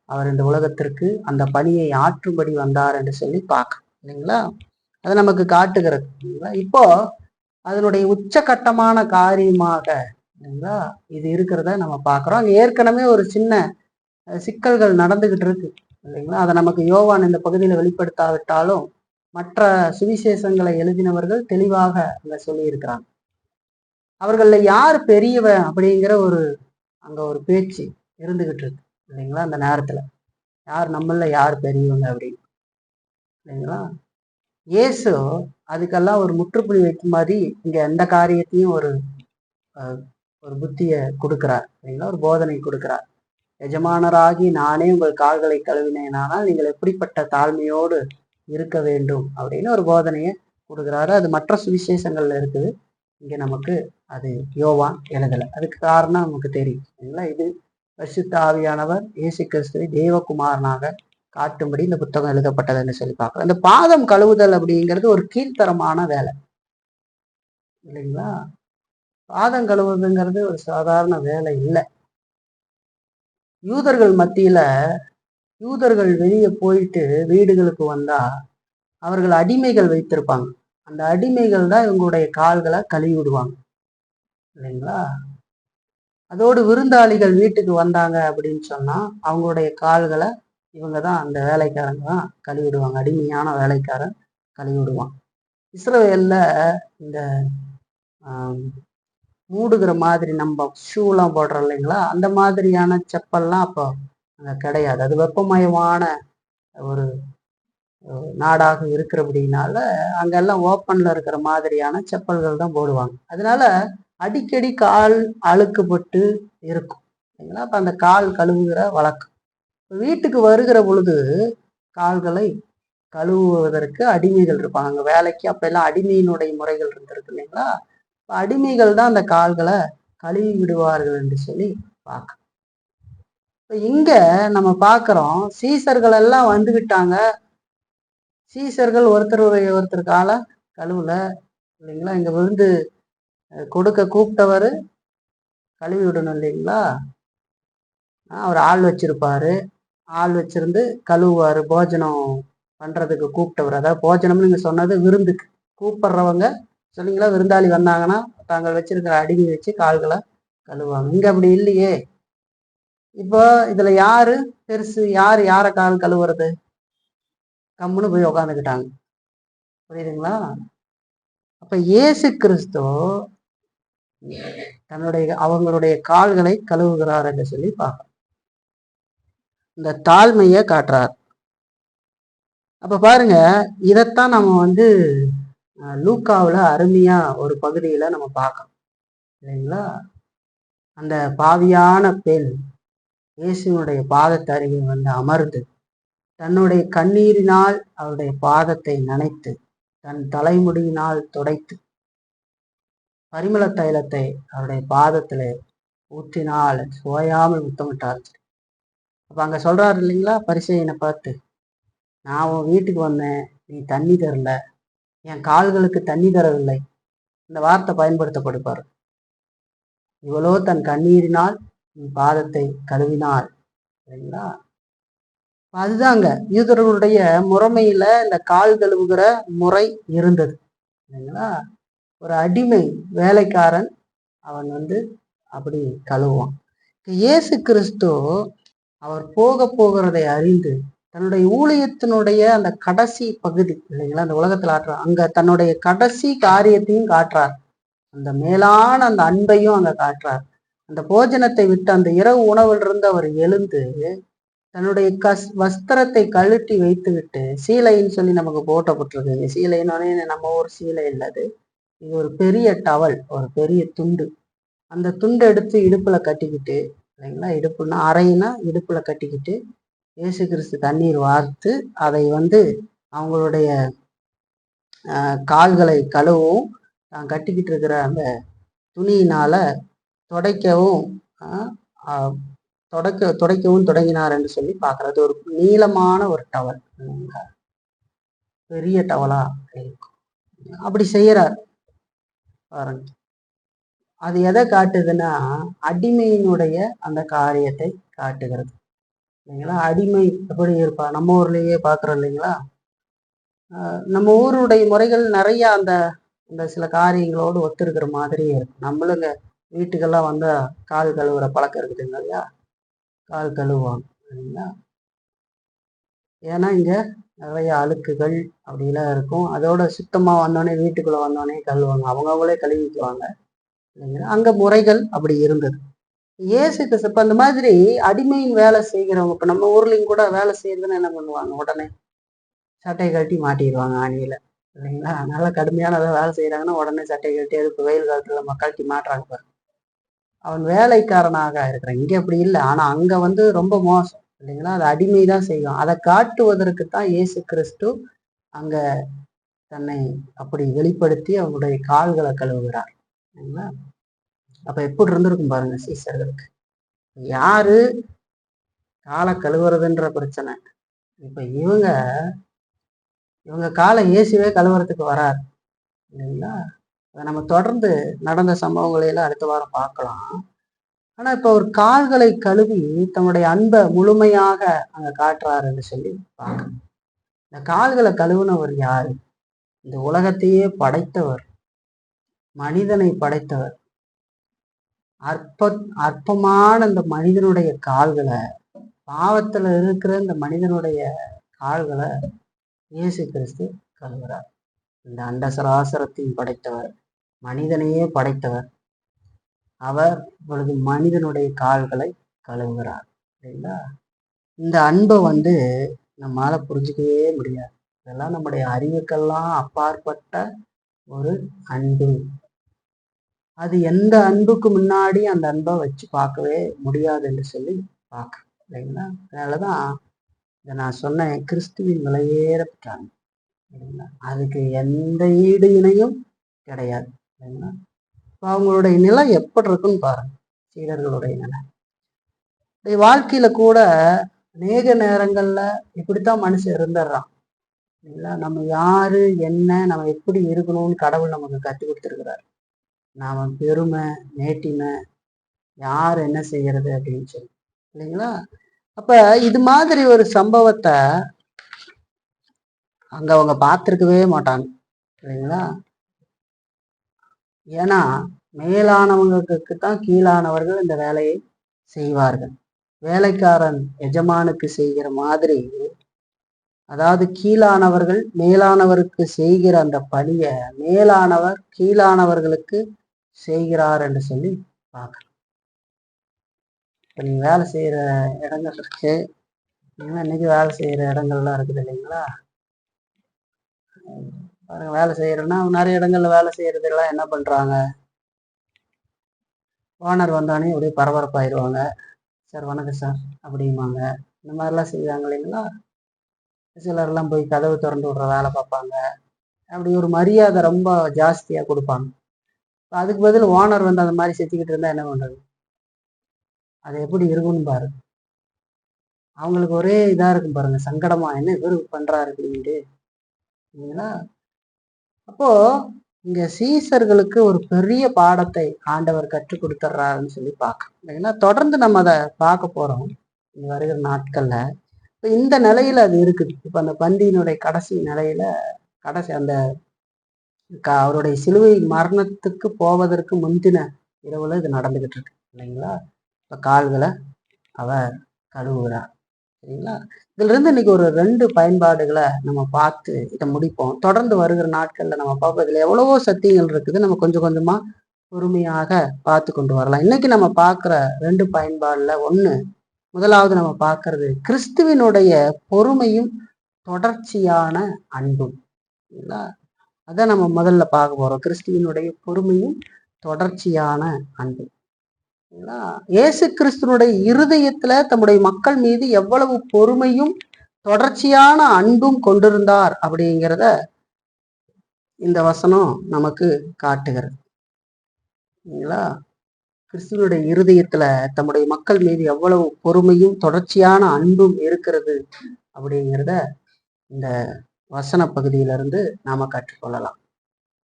அவர் இந்த உலகத்திற்கு அந்த பணியை ஆற்றும்படி வந்தார் என்று சொல்லி பார்க்கணும். இல்லைங்களா? அதை நமக்கு காட்டுகிறது. இல்லைங்களா? இப்போ அதனுடைய உச்சகட்டமான காரியமாக இல்லைங்களா இது இருக்கிறத நம்ம பார்க்குறோம். அங்கே ஏற்கனவே ஒரு சின்ன சிக்கல்கள் நடந்துகிட்டு இருக்கு. இல்லைங்களா? அதை நமக்கு யோவான் இந்த பகுதியில் வெளிப்படுத்தாவிட்டாலும் மற்ற சுவிசேஷங்களை எழுதினவர்கள் தெளிவாக அங்க சொல்லியிருக்கிறாங்க. அவர்கள யார் பெரியவன் அப்படிங்கிற அங்க ஒரு பேச்சு இருந்துகிட்டு இருக்கு. இல்லைங்களா? அந்த நேரத்துல யார் நம்மள யார் பெரியவங்க அப்படின்னு. இல்லைங்களா? இயேசு அதுக்கெல்லாம் ஒரு முற்றுப்புள்ளி வைக்கும் மாதிரி இங்க எந்த காரியத்தையும் ஒரு புத்திய கொடுக்கிறார். இல்லைங்களா? ஒரு போதனை கொடுக்கிறார். எஜமானராகி நானே உங்கள் கால்களை கழுவினேனானால் நீங்கள் எப்படிப்பட்ட தாழ்மையோடு இருக்க வேண்டும் அப்படின்னு ஒரு போதனையை கொடுக்குறாரு. அது மற்ற சுவிசேஷங்கள்ல இருக்குது. இங்க நமக்கு அது யோவான் எழுதலை. அதுக்கு காரணம் நமக்கு தெரியும். இல்லைங்களா? இது பரிசுத்த ஆவியானவர் இயேசு கிறிஸ்துவை தேவகுமாரனாக காட்டும்படி இந்த புத்தகம் எழுதப்பட்டதுன்னு சொல்லி பார்க்கலாம். இந்த பாதம் கழுவுதல் அப்படிங்கிறது ஒரு கீழ்த்தரமான வேலை. இல்லைங்களா? பாதம் கழுவுதுங்கிறது ஒரு சாதாரண வேலை இல்லை. யூதர்கள் மத்தியில யூதர்கள் வெளியே போயிட்டு வீடுகளுக்கு வந்தா அவர்கள் அடிமைகள் வைத்திருப்பாங்க. அந்த அடிமைகள் தான் இவங்களுடைய கால்களை கழுவி விடுவாங்க. இல்லைங்களா? அதோடு விருந்தாளிகள் வீட்டுக்கு வந்தாங்க அப்படின்னு சொன்னா அவங்களுடைய கால்களை இவங்க தான், அந்த வேலைக்காரங்க தான் கழுவி விடுவாங்க. அடிமையான வேலைக்காரன் கழுவி விடுவான். இஸ்ரவேல்ல இந்த மூடுகிற மாதிரி நம்ம ஷூலாம் போடுறோம் இல்லைங்களா? அந்த மாதிரியான செப்பல்லாம் அப்போ அங்கே கிடையாது. அது வெப்பமயமான ஒரு நாடாக இருக்கிறபடினால அங்கெல்லாம் ஓப்பன்ல இருக்கிற மாதிரியான செப்பல்கள் தான் போடுவாங்க. அதனால அடிக்கடி கால் அழுக்குப்பட்டு இருக்கும். இல்லைங்களா? அப்போ அந்த கால் கழுவுகிற வழக்கம். வீட்டுக்கு வருகிற பொழுது கால்களை கழுவுவதற்கு அடிமைகள் இருப்பாங்க. அங்கே வேலைக்கு அப்ப எல்லாம் அடிமையினுடைய முறைகள் இருந்திருக்கு. இல்லைங்களா? அடிமைகள் தான் அந்த கால்களை கழுவி விடுவார்கள் என்று சொல்லி பார்க்க. இங்க நம்ம பார்க்கிறோம், சீசர்கள் எல்லாம் வந்துகிட்டாங்க. சீசர்கள் ஒருத்தர் கால கழுவுல. இல்லைங்களா? இங்க விருந்து கொடுக்க கூப்பிட்டவர் கழுவி விடணும். இல்லைங்களா? அவர் ஆள் வச்சிருப்பாரு. ஆள் வச்சிருந்து கழுவுவாரு. போஜனம் பண்றதுக்கு கூப்பிட்டவர், அதாவது போஜனம்னு நீங்க சொன்னது விருந்துக்கு கூப்பிடுறவங்க சொன்னீங்களா? விருந்தாளி வந்தாங்கன்னா தாங்கள் வச்சிருக்கிற அடிமை வச்சு கால்களை கழுவுவாங்க. இங்க அப்படி இல்லையே. இப்போ இதுல யாரு பெருசு? யார கால் கழுவுறது? கம்முன்னு போய் உக்காந்துக்கிட்டாங்க. புரியுதுங்களா? அப்ப இயேசு கிறிஸ்து அவங்களுடைய கால்களை கழுவுகிறார் என்று சொல்லி பார்க்க இந்த தாழ்மையை காட்டுறார். அப்ப பாருங்க, இதைத்தான் நம்ம லூக்காவுல அருமையா ஒரு பகுதியில நம்ம பார்க்கணும். இல்லைங்களா? அந்த பாவியான பெண் இயேசுனுடைய பாதத்தருகில் அமர்ந்து தன்னுடைய கண்ணீரினால் அவருடைய பாதத்தை நனைத்து தன் தலைமுடியினால் துடைத்து பரிமள தைலத்தை அவருடைய பாதத்துல ஊற்றினால் சோயாமல் முத்தமிட்டார். அப்ப அங்க சொல்றாரு இல்லைங்களா? பரிசேயனை பார்த்து, நான் உன் வீட்டுக்கு வந்தேன், நீ தண்ணி தரல, என் கால்களுக்கு தண்ணி தரவில்லை. இந்த வார்த்தை பயன்படுத்தப்படுப்பார். இவளோ தன் கண்ணீரினால் பாதத்தை கழுவினாள். சரிங்களா? அதுதாங்க யூதர்களுடைய முறைமையில இந்த கால் கழுவுகிற முறை இருந்தது. சரிங்களா? ஒரு அடிமை வேலைக்காரன் அவன் அப்படி கழுவுவான். இயேசு கிறிஸ்து அவர் போகிறதை அறிந்து தன்னுடைய ஊழியத்தினுடைய அந்த கடைசி பகுதி இல்லைங்களா, அந்த உலகத்தில் ஆற்றார், அங்க தன்னுடைய கடைசி காரியத்தையும் காட்டுறார். அந்த மேலான அந்த அன்பையும் அங்க காட்டுறார். அந்த போஜனத்தை விட்டு அந்த இரவு உணவிலிருந்து அவர் எழுந்து தன்னுடைய வஸ்திரத்தை கழட்டி வைத்து விட்டு, சீலைன்னு சொல்லி நமக்கு போட்டப்பட்டிருக்கு. சீலைன்னு நம்ம ஊர் சீலை இல்லது, இது ஒரு பெரிய டவல், ஒரு பெரிய துண்டு. அந்த துண்டை எடுத்து இடுப்புல கட்டிக்கிட்டு இல்லைங்களா, இடுப்புனா அறையினா இடுப்புல கட்டிக்கிட்டு இயேசு கிறிஸ்து தண்ணீர் வார்த்து அதை அவங்களுடைய கால்களை கழுவும், தான் கட்டிக்கிட்டு இருக்கிற அந்த துணியினால துடைக்கவும் துடைக்கவும் தொடங்கினார் என்று சொல்லி பார்க்கறது. ஒரு நீளமான ஒரு டவல், பெரிய டவலா இருக்கும். அப்படி செய்யறார் பாருங்க. அது எதை காட்டுதுன்னா, அடிமையினுடைய அந்த காரியத்தை காட்டுகிறது இல்லைங்களா. அடிமை எப்படி இருப்பா, நம்ம ஊர்லயே பாக்குறோம் இல்லைங்களா. நம்ம ஊருடைய முறைகள் நிறைய அந்த அந்த சில காரியங்களோடு ஒத்துருக்கிற மாதிரியே இருக்கும். நம்மளுங்க வீட்டுக்கெல்லாம் வந்தா கால் கழுவுற பழக்கம் இருக்குதுங்க இல்லையா, கால் கழுவுவாங்க இல்லைங்களா. ஏன்னா இங்க நிறைய அழுக்குகள் அப்படிலாம் இருக்கும். அதோட சுத்தமா வந்தோடனே வீட்டுக்குள்ள வந்தோடனே கழுவுவாங்க, அவங்களே கழுவிக்குவாங்க இல்லைங்களா. அங்க முறைகள் அப்படி இருந்தது. இயேசு கிறிஸ்து இப்ப அந்த மாதிரி அடிமையின் வேலை செய்கிறவங்க, இப்ப நம்ம ஊர்லயும் கூட வேலை செய்யறதுன்னு என்ன பண்ணுவாங்க, உடனே சட்டையை கழட்டி மாட்டிடுவாங்க ஆணியில இல்லைங்களா. அதனால கடுமையான வேலை செய்யறாங்கன்னா உடனே சட்டையை கழட்டி, அதுக்கு வெயில் காலத்துல நம்ம கழட்டி மாட்டுறாங்க பாருங்க, அவன் வேலைக்காரனாக இருக்கிறான். இங்க அப்படி இல்லை, ஆனா அங்க ரொம்ப மோசம் இல்லைங்களா. அது அடிமைதான் செய்யும். அதை காட்டுவதற்கு தான் இயேசு கிறிஸ்து அங்க தன்னை அப்படி வெளிப்படுத்தி அவனுடைய கால்களை கழுவுகிறார் இல்லைங்களா. அப்ப எப்படி இருந்திருக்கும் பாருங்க சீசர்களுக்கு. யாரு காலை கழுவுறதுன்ற பிரச்சனை, இப்ப இவங்க காலை இயேசுவே கழுவுறதுக்கு வராது இல்லைங்களா. அதை நம்ம தொடர்ந்து நடந்த சம்பவங்களை எல்லாம் அடுத்த வாரம் பார்க்கலாம். ஆனா இப்ப ஒரு கால்களை கழுவி தன்னுடைய அன்பை முழுமையாக அங்க காட்டுறாருன்னு சொல்லி பார்க்கணும். இந்த கால்களை கழுவுனவர் யாரு, இந்த உலகத்தையே படைத்தவர், மனிதனை படைத்தவர். அற்பமான இந்த மனிதனுடைய கால்களை, பாவத்துல இருக்கிற இந்த மனிதனுடைய கால்களை இயேசு கிறிஸ்து கழுவுறார். இந்த அண்ட சராசரத்தையும் படைத்தவர், மனிதனையே படைத்தவர், அவர் இப்பொழுது மனிதனுடைய கால்களை கழுவுகிறார் இல்லைங்களா. இந்த அன்பை நம்மளால புரிஞ்சுக்கவே முடியாது. இதெல்லாம் நம்முடைய அறிவுக்கெல்லாம் அப்பாற்பட்ட ஒரு அன்பு. அது எந்த அன்புக்கு முன்னாடி அந்த அன்பை வச்சு பார்க்கவே முடியாது என்று சொல்லி பார்க்கணும் இல்லைங்களா. அதனாலதான் இதை நான் சொன்னேன், கிறிஸ்துவின் விலையேற பெற்றாங்க இல்லைங்களா. அதுக்கு எந்த ஈடு இணையும் கிடையாது இல்லைங்களா. இப்போ அவங்களுடைய நிலை எப்படி இருக்குன்னு பாருங்க, சீடர்களுடைய நிலை. வாழ்க்கையில கூட அநேக நேரங்கள்ல இப்படித்தான் மனுஷன் இருந்துடுறான் இல்லைங்களா. நம்ம யாரு என்ன, நம்ம எப்படி இருக்கணும்னு கடவுள் நமக்கு கற்றுக் கொடுத்துருக்கிறார். நாம பெருமை மேட்டிமை யார் என்ன செய்யறது அப்படின்னு சொல்லி இல்லைங்களா. அப்ப இது மாதிரி ஒரு சம்பவத்தை அங்க அவங்க பார்த்திருக்கவே மாட்டாங்க இல்லைங்களா. ஏன்னா மேலானவங்களுக்கு தான் கீழானவர்கள் இந்த வேலையை செய்வார்கள். வேலைக்காரன் எஜமானுக்கு செய்கிற மாதிரி, அதாவது கீழானவர்கள் மேலானவருக்கு செய்கிற அந்த பணியை மேலானவர் கீழானவர்களுக்கு செய்கிறார் என்று சொல்லி பார்க்கணும். இப்போ நீங்க வேலை செய்யற இடங்கள் இருக்கு, இன்னைக்கு வேலை செய்யற இடங்கள்லாம் இருக்குது இல்லைங்களா. பாருங்க, வேலை செய்யறோன்னா நிறைய இடங்கள்ல வேலை செய்யறது எல்லாம் என்ன பண்றாங்க, ஓனர் வந்தானே அப்படியே பரபரப்பாயிருவாங்க. சார் வணக்கம் சார் அப்படிம்பாங்க. இந்த மாதிரிலாம் செய்வாங்க இல்லைங்களா. சிலர்லாம் போய் கதவு திறந்து விடுற வேலை பார்ப்பாங்க. அப்படி ஒரு மரியாதை ரொம்ப ஜாஸ்தியா கொடுப்பாங்க. அதுக்கு பதில் ஓனர் அந்த மாதிரி செஞ்சுக்கிட்டு இருந்தா என்ன பண்றது, அது எப்படி இருக்குன்னு பாரு. அவங்களுக்கு ஒரே இதா இருக்கும் பாருங்க, சங்கடமா, என்ன இவரு பண்றாரு அப்படின்ட்டு இல்லைங்களா. அப்போ இங்க சீசர்களுக்கு ஒரு பெரிய பாடத்தை ஆண்டவர் கற்றுக் கொடுத்துட்றாருன்னு சொல்லி பார்க்கணும் இல்லைங்களா. தொடர்ந்து நம்ம அதை பார்க்க போறோம் இந்த வருகிற நாட்கள்ல. இப்போ இந்த நிலையில அது இருக்குது. இப்போ அந்த பந்தியினுடைய கடைசி நிலையில, கடைசி அந்த அவருடைய சிலுவை மரணத்துக்கு போவதற்கு முந்தின இரவுல இது நடந்துகிட்டு இருக்கு இல்லைங்களா. இப்ப கால்களை அவர் கழுவுகிறார் சரிங்களா. இதுல இருந்து இன்னைக்கு ஒரு 2 பயன்பாடுகளை நம்ம பார்த்து இதை முடிப்போம். தொடர்ந்து வருகிற நாட்கள்ல நம்ம பார்ப்போம். இதுல எவ்வளவோ சத்தியங்கள் இருக்குது. நம்ம கொஞ்சம் கொஞ்சமா பொறுமையாக பார்த்து கொண்டு வரலாம். இன்னைக்கு நம்ம பார்க்கிற 2 பயன்பாடுல முதலாவது நம்ம பார்க்கறது கிறிஸ்துவினுடைய பொறுமையும் தொடர்ச்சியான அன்பும். அதான் நம்ம முதல்ல பார்க்க போறோம். கிறிஸ்துவினுடைய பொறுமையும் தொடர்ச்சியான அன்பும். இயேசு கிறிஸ்துவனுடைய இருதயத்துல தம்முடைய மக்கள் மீது எவ்வளவு பொறுமையும் தொடர்ச்சியான அன்பும் கொண்டிருந்தார் அப்படிங்கிறத இந்த வசனம் நமக்கு காட்டுகிறது. கிறிஸ்துவனுடைய இருதயத்துல தம்முடைய மக்கள் மீது எவ்வளவு பொறுமையும் தொடர்ச்சியான அன்பும் இருக்கிறது அப்படிங்கிறத இந்த வசன பகுதியிலிருந்து நாம கற்றுக்கொள்ளலாம்.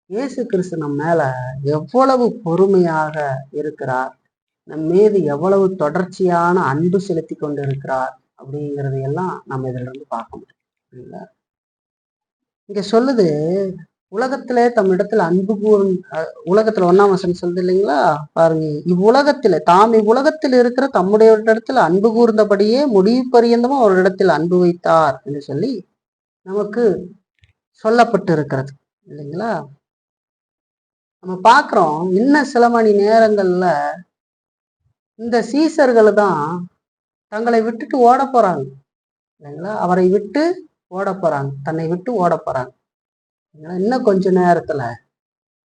இயேசு கிறிஸ்து நம்ம மேல எவ்வளவு பொறுமையாக இருக்கிறார், நம் மீது எவ்வளவு தொடர்ச்சியான அன்பு செலுத்தி கொண்டு இருக்கிறார் அப்படிங்கிறதையெல்லாம் நம்ம இதுல இருந்து பார்க்க முடியும். இங்க சொல்லுது, உலகத்திலே தம்மிடத்தில் அன்பு உலகத்துல 1ஆம் வசனம் சொல்லுது இல்லைங்களா? பாருங்க, இவ்வுலகத்துல இவ்வுலகத்தில் இருக்கிற தம்முடைய இடத்துல அன்பு கூர்ந்தபடியே முடிவு பரியந்தமும் அவரிடத்தில் அன்பு வைத்தார் என்று சொல்லி நமக்கு சொல்லப்பட்டு இருக்கிறது இல்லைங்களா? நம்ம பார்க்கிறோம், இன்னும் சில மணி நேரங்கள்ல இந்த சீசர்கள் தான் தங்களை விட்டுட்டு ஓட போறாங்க இல்லைங்களா? அவரை விட்டு ஓட போறாங்க, தன்னை விட்டு ஓட போறாங்க. இன்னும் கொஞ்ச நேரத்துல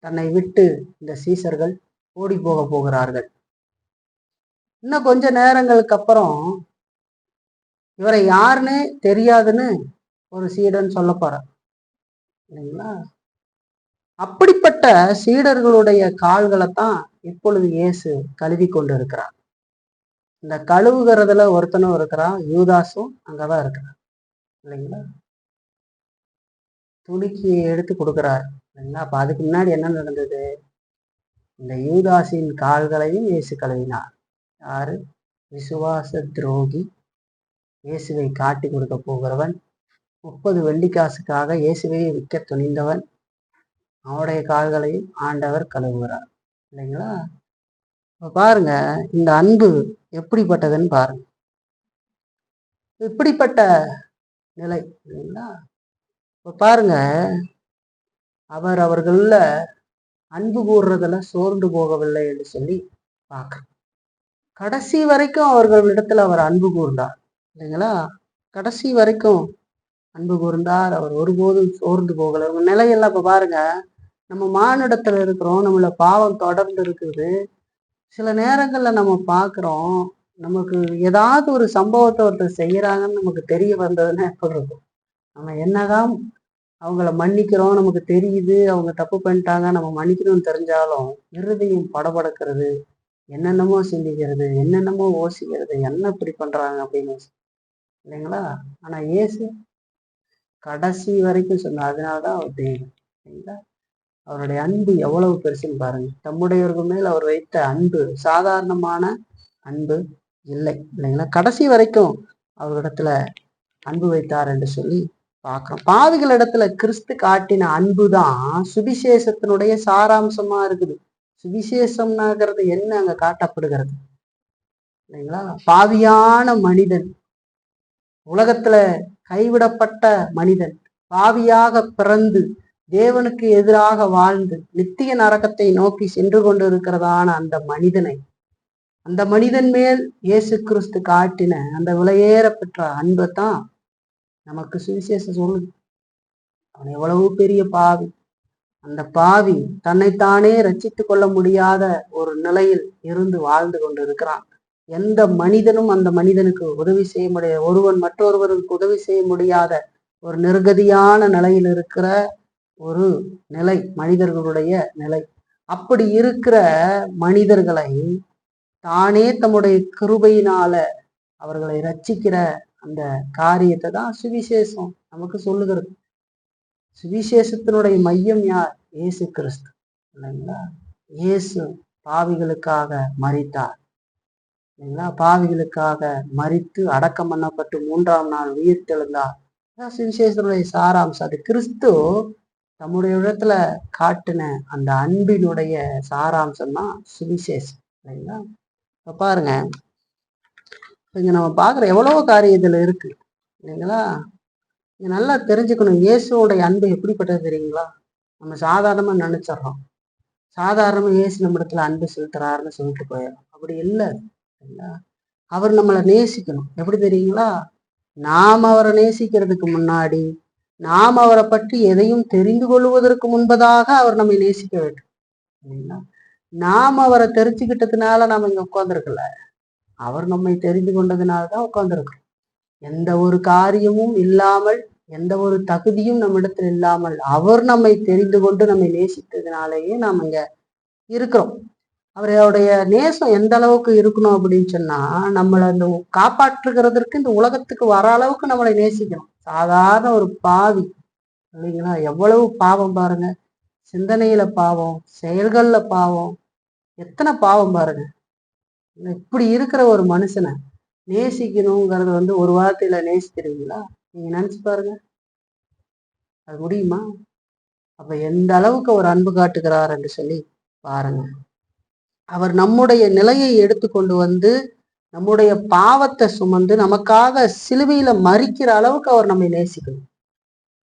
தன்னை விட்டு இந்த சீசர்கள் ஓடி போகிறார்கள். இன்னும் கொஞ்ச நேரங்களுக்கு அப்புறம் இவரை யாருன்னு தெரியாதுன்னு ஒரு சீடன் சொல்ல போறார் இல்லைங்களா? அப்படிப்பட்ட சீடர்களுடைய கால்களைத்தான் இப்பொழுது இயேசு கழுவி கொண்டு இருக்கிறார். இந்த கழுவுகிறதுல ஒருத்தனும் இருக்கிறான், யூதாசும் அங்கதான் இருக்கிறான் இல்லைங்களா? துணிக்கு எடுத்து கொடுக்கிறார் இல்லைங்களா? அப்ப அதுக்கு முன்னாடி என்ன நடந்தது? இந்த யூதாசின் கால்களையும் இயேசு கழுவினார். யாரு? விசுவாச துரோகி, இயேசுவை காட்டி கொடுக்க போகிறவன், 30 வெள்ளிக்காசுக்காக இயேசுவையை விற்க துணிந்தவன், அவருடைய கால்களையும் ஆண்டவர் கழுவுகிறார் இல்லைங்களா? இப்ப பாருங்க, இந்த அன்பு எப்படிப்பட்டதுன்னு பாருங்க. இப்படிப்பட்ட நிலை இல்லைங்களா? இப்ப பாருங்க, அவர்கள அன்பு கூறுறதுல சோர்ந்து போகவில்லை என்று சொல்லி பார்க்க, கடைசி வரைக்கும் அவர்களிடத்துல அவர் அன்பு கூர்ந்தார் இல்லைங்களா? கடைசி வரைக்கும் அன்பு கூர்ந்தார். அவர் ஒருபோதும் சோர்ந்து போகல. உங்க நிலையெல்லாம் இப்ப பாருங்க, நம்ம மானிடத்துல இருக்கிறோம், நம்மள பாவம் தொடர்ந்து இருக்குது. சில நேரங்கள்ல நம்ம பார்க்கிறோம், நமக்கு ஏதாவது ஒரு சம்பவத்தை ஒருத்தர் செய்யறாங்கன்னு நமக்கு தெரிய வந்ததுன்னா எப்படி இருக்கும்? நம்ம என்னதான் அவங்கள மன்னிக்கிறோம், நமக்கு தெரியுது அவங்க தப்பு பண்ணிட்டாங்க, நம்ம மன்னிக்கணும்னு தெரிஞ்சாலும் இருதயம் படபடக்கிறது, என்னென்னமோ சிந்திக்கிறது, என்னென்னமோ யோசிக்கிறது, என்ன இப்படி பண்றாங்க அப்படின்னு இல்லைங்களா? ஆனா இயேசு கடைசி வரைக்கும் சொன்னார். அதனாலதான் அவர் தெய்வம் இல்லைங்களா? அவருடைய அன்பு எவ்வளவு பெருசுன்னு பாருங்க. தம்முடையவர்கள் மேல் அவர் வைத்த அன்பு சாதாரணமான அன்பு இல்லை இல்லைங்களா? கடைசி வரைக்கும் அவரிடத்துல அன்பு வைத்தார் என்று சொல்லி பார்க்கிறோம். பாவிகள் இடத்துல கிறிஸ்து காட்டின அன்பு தான் சுவிசேஷத்தினுடைய சாராம்சமா இருக்குது. சுவிசேஷம்னாகிறது என்ன அங்க காட்டப்படுகிறது இல்லைங்களா? பாவியான மனிதன், உலகத்துல கைவிடப்பட்ட மனிதன், பாவியாக பிறந்து தேவனுக்கு எதிராக வாழ்ந்து நித்திய நரகத்தை நோக்கி சென்று கொண்டு இருக்கிறதான அந்த மனிதன் மேல் இயேசு கிறிஸ்து காட்டின அந்த விலையேற பெற்ற அன்பை தான் நமக்கு சுவிசேஷம் சொல்லுது. அவன் எவ்வளவு பெரிய பாவி, அந்த பாவி தன்னைத்தானே ரட்சித்து கொள்ள முடியாத ஒரு நிலையில் இருந்து வாழ்ந்து கொண்டு இருக்கிறான். எந்த மனிதனும் அந்த மனிதனுக்கு உதவி செய்ய முடியாது. ஒருவன் மற்றொருவருக்கு உதவி செய்ய முடியாத ஒரு நிர்கதியான நிலையில் இருக்கிற ஒரு நிலை மனிதர்களுடைய நிலை. அப்படி இருக்கிற மனிதர்களை தானே தம்முடைய கிருபையினால அவர்களை ரட்சிக்கிற அந்த காரியத்தை தான் சுவிசேஷம் நமக்கு சொல்லுகிறது. சுவிசேஷத்தினுடைய மையம் யார்? இயேசு கிறிஸ்து இல்லைங்களா? இயேசு பாவிகளுக்காக மரித்தார் இல்லைங்களா? பாவிகளுக்காக மரித்து அடக்கம் பண்ணப்பட்டு 3ஆம் நாள் உயிர் தெழுந்தார். சுவிசேஷத்தினுடைய சாராம்சம் அது. கிறிஸ்து தம்முடைய இடத்துல காட்டின அந்த அன்பினுடைய சாராம்சம் தான் சுவிசேஷம் இல்லைங்களா? இப்ப பாருங்க, இங்க நம்ம பாக்குற எவ்வளவோ காரியம் இதுல இருக்கு இல்லைங்களா? நீங்க நல்லா தெரிஞ்சுக்கணும். இயேசுவோடைய அன்பு எப்படிப்பட்டது தெரியுங்களா? நம்ம சாதாரணமா நினைச்சிடறோம். சாதாரணமா இயேசு நம்மிடத்துல அன்பு செலுத்துறாருன்னு சொல்லிட்டு போயிடும். அப்படி இல்லை. அவர் நம்மளை நேசிக்கணும். எப்படி தெரியுங்களா? நாம் அவரை நேசிக்கிறதுக்கு முன்னாடி, நாம் அவரை பற்றி எதையும் தெரிந்து கொள்வதற்கு முன்பதாக அவர் நம்மை நேசிக்க வேண்டும். இல்லைங்களா? நாம் அவரை தெரிஞ்சுக்கிட்டதுனால நாம இங்க உட்கார்ந்துருக்கல. அவர் நம்மை தெரிந்து கொண்டதுனாலதான் உட்கார்ந்துருக்கிறோம். எந்த ஒரு காரியமும் இல்லாமல், எந்த ஒரு தகுதியும் நம்மிடத்தில் இல்லாமல், அவர் நம்மை தெரிந்து கொண்டு நம்மை நேசித்ததுனாலேயே நாம் இங்க இருக்கிறோம். அவருடைய நேசம் எந்த அளவுக்கு இருக்கணும் அப்படின்னு சொன்னா, நம்மளை இந்த காப்பாற்றுகிறதற்கு இந்த உலகத்துக்கு வர அளவுக்கு நம்மளை நேசிக்கணும். சாதாரண ஒரு பாவி இல்லைங்களா? எவ்வளவு பாவம் பாருங்க. சிந்தனையில பாவம், செயல்கள்ல பாவம், எத்தனை பாவம் பாருங்க. இப்படி இருக்கிற ஒரு மனுஷனை நேசிக்கணுங்கிறது ஒரு வார்த்தையில நேசிக்கிறீங்களா? நீங்க நினைச்சு பாருங்க. அது முடியுமா? அப்ப எந்த அளவுக்கு ஒரு அன்பு காட்டுகிறார் என்று சொல்லி பாருங்க. அவர் நம்முடைய நிலையை எடுத்துக்கொண்டு நம்முடைய பாவத்தை சுமந்து நமக்காக சிலுவையில மறிக்கிற அளவுக்கு அவர் நம்மை நேசிக்கணும்.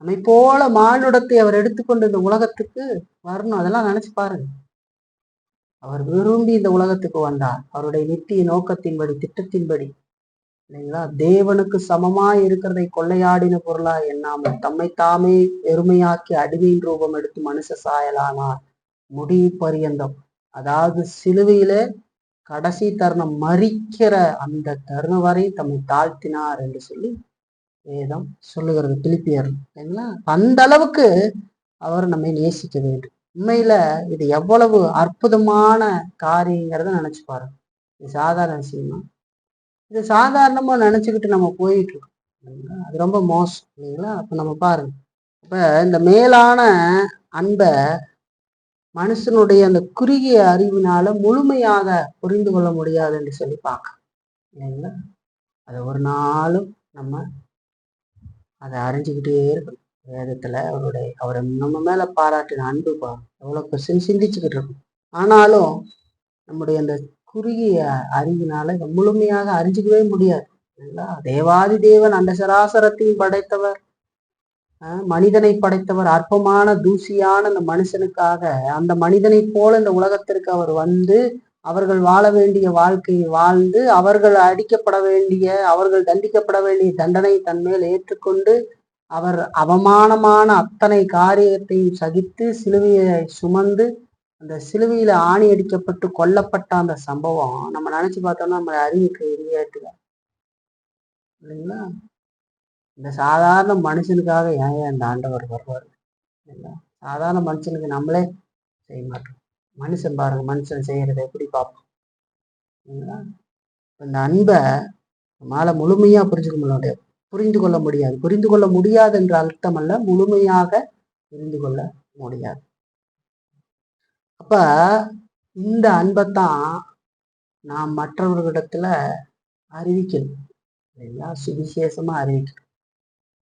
நம்மை போல மானுடத்தை அவர் எடுத்துக்கொண்டு இந்த உலகத்துக்கு வரணும். அதெல்லாம் நினைச்சு பாருங்க. அவர் விரும்பி இந்த உலகத்துக்கு வந்தார். அவருடைய நித்திய நோக்கத்தின்படி, திட்டத்தின்படி, இல்லைங்களா? தேவனுக்கு சமமா இருக்கிறதை கொள்ளையாடின பொருளா எண்ணாமல் தம்மை தாமே பெருமையாக்கி அடிமையின் ரூபம் எடுத்து மனுஷ சாயலானார். முடிவு பரியந்தம், அதாவது சிலுவையில கடைசி தருணம் மறிக்கிற அந்த தருணம் வரை தம்மை தாழ்த்தினார் என்று சொல்லி வேதம் சொல்லுகிறது. பிலிப்பியர், இல்லைங்களா? அந்த அளவுக்கு அவர் நம்மை நேசிக்க வேண்டும். உண்மையில இது எவ்வளவு அற்புதமான காரியங்கிறத நினைச்சு பாருங்க. இது சாதாரண விஷயமா? இது சாதாரணமா நினைச்சுக்கிட்டு நம்ம போயிட்டு இருக்கோம். அது ரொம்ப மோசம் இல்லைங்களா? அப்ப நம்ம பாருங்க, இப்ப இந்த மேலான அன்பை மனுஷனுடைய அந்த குறுகிய அறிவினால முழுமையாக புரிந்து கொள்ள முடியாது என்று சொல்லி பார்க்க, இல்லைங்களா? அதை ஒரு நாளும் நம்ம அதை அறிஞ்சுக்கிட்டே இருக்கணும். வேதத்துல அவரை நம்ம மேல பாராட்டின அன்பு எவ்வளவு சிந்திச்சுக்கிட்டு இருக்கும். ஆனாலும் நம்முடைய அந்த குறுகிய அறிவினால இதை முழுமையாக அறிஞ்சிக்கவே முடியாது. தேவாதி தேவன் அந்த சராசரத்தையும் படைத்தவர், மனிதனை படைத்தவர், அற்பமான தூசியான அந்த மனுஷனுக்காக அந்த மனிதனை போல இந்த உலகத்திற்கு அவர் அவர்கள் வாழ வேண்டிய வாழ்க்கையை வாழ்ந்து, அவர்கள் அடிக்கப்பட வேண்டிய, அவர்கள் தண்டிக்கப்பட வேண்டிய தண்டனை தன்மேல் ஏற்றுக்கொண்டு, அவர் அவமானமான அத்தனை காரியத்தையும் சகித்து சிலுவையை சுமந்து அந்த சிலுவையில ஆணி அடிக்கப்பட்டு கொல்லப்பட்ட அந்த சம்பவம் நம்ம நினைச்சு பார்த்தோம்னா நம்ம அறிவுக்கு வெளியேற்றுதான், இல்லைங்களா? இந்த சாதாரண மனுஷனுக்காக ஏன் அந்த ஆண்டவர் வருவார்? இல்லைங்களா? சாதாரண மனுஷனுக்கு நம்மளே செய்ய மாட்டோம். மனுஷன் பாருங்க, மனுஷன் செய்யறதை எப்படி பார்ப்போம்? இல்லைங்களா? இந்த அன்பை நம்மளால முழுமையா புரிந்து கொள்ள முடியாது. புரிந்து கொள்ள முடியாது என்ற அர்த்தம் அல்ல, முழுமையாக புரிந்து கொள்ள முடியாது. அப்ப இந்த அன்பைத்தான் நாம் மற்றவர்களிடத்துல அறிவிக்கணும், இல்லைங்களா? சுவிசேஷமா அறிவிக்கணும்.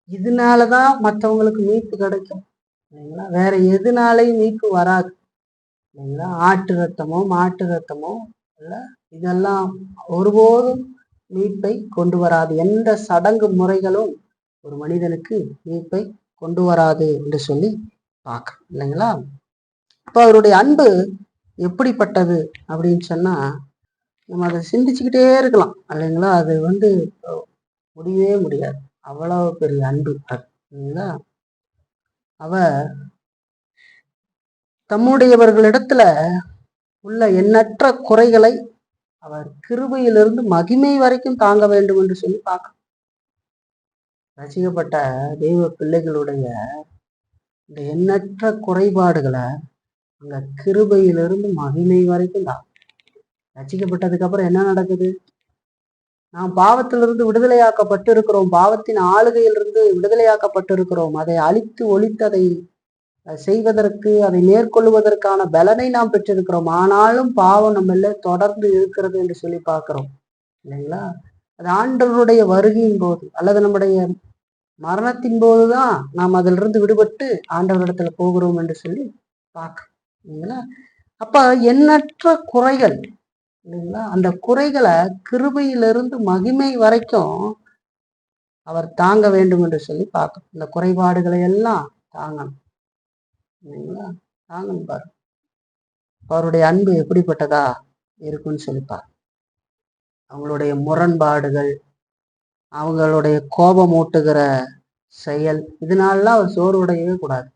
இதனாலதான் மற்றவங்களுக்கு மீட்பு கிடைக்கும், இல்லைங்களா? வேற எதுனாலையும் மீட்பு வராது, இல்லைங்களா? ஆட்டு ரத்தமோ மாட்டு ரத்தமோ இல்லை, இதெல்லாம் ஒருபோதும் மீட்பை கொண்டு வராது. எந்த சடங்கு முறைகளும் ஒரு மனிதனுக்கு மீட்பை கொண்டு வராது என்று சொல்லி பார்க்கணும், இல்லைங்களா? இப்போ அவருடைய அன்பு எப்படிப்பட்டது அப்படின்னு சொன்னா நம்ம அதை சிந்திச்சுக்கிட்டே இருக்கலாம், இல்லைங்களா? அது முடியவே முடியாது. அவ்வளவு பெரிய அன்பு அது, இல்லைங்களா? அவர் தம்முடையவர்களிடத்துல உள்ள எண்ணற்ற குறைகளை அவர் கிருபையிலிருந்து மகிமை வரைக்கும் தாங்க வேண்டும் என்று சொல்லி பார்க்கணும். ரசிக்கப்பட்ட தெய்வ பிள்ளைகளுடைய இந்த எண்ணற்ற குறைபாடுகளை அங்க கிருபையிலிருந்து மகிமை வரைக்கும் தான். ரசிக்கப்பட்டதுக்கு அப்புறம் என்ன நடக்குது? நாம் பாவத்திலிருந்து விடுதலையாக்கப்பட்டு இருக்கிறோம். பாவத்தின் ஆளுகையிலிருந்து விடுதலையாக்கப்பட்டு இருக்கிறோம். அதை அழித்து ஒழித்து அதை செய்வதற்கு, அதை மேற்கொள்வதற்கான பலனை நாம் பெற்றிருக்கிறோம். ஆனாலும் பாவம் நம்மள தொடர்ந்து இருக்கிறது என்று சொல்லி பார்க்கிறோம், இல்லைங்களா? அது ஆண்டவருடைய வருகையின் போது அல்லது நம்முடைய மரணத்தின் போதுதான் நாம் அதிலிருந்து விடுபட்டு ஆண்டவரிடத்துல போகிறோம் என்று சொல்லி பார்க்கிறோம், இல்லைங்களா? அப்ப எண்ணற்ற குறைகள், இல்லைங்களா? அந்த குறைகளை கிருபையிலிருந்து மகிமை வரைக்கும் அவர் தாங்க வேண்டும் என்று சொல்லி பார்க்கணும். இந்த குறைபாடுகளை எல்லாம் தாங்கணும் இல்லைங்களா? தாங்கணும் பாரு. அவருடைய அன்பு எப்படிப்பட்டதா இருக்குன்னு சொல்லிப்பார். அவங்களுடைய முரண்பாடுகள், அவங்களுடைய கோபமூட்டுகிற செயல், இதனாலலாம் அவர் சோர்வடையவே கூடாது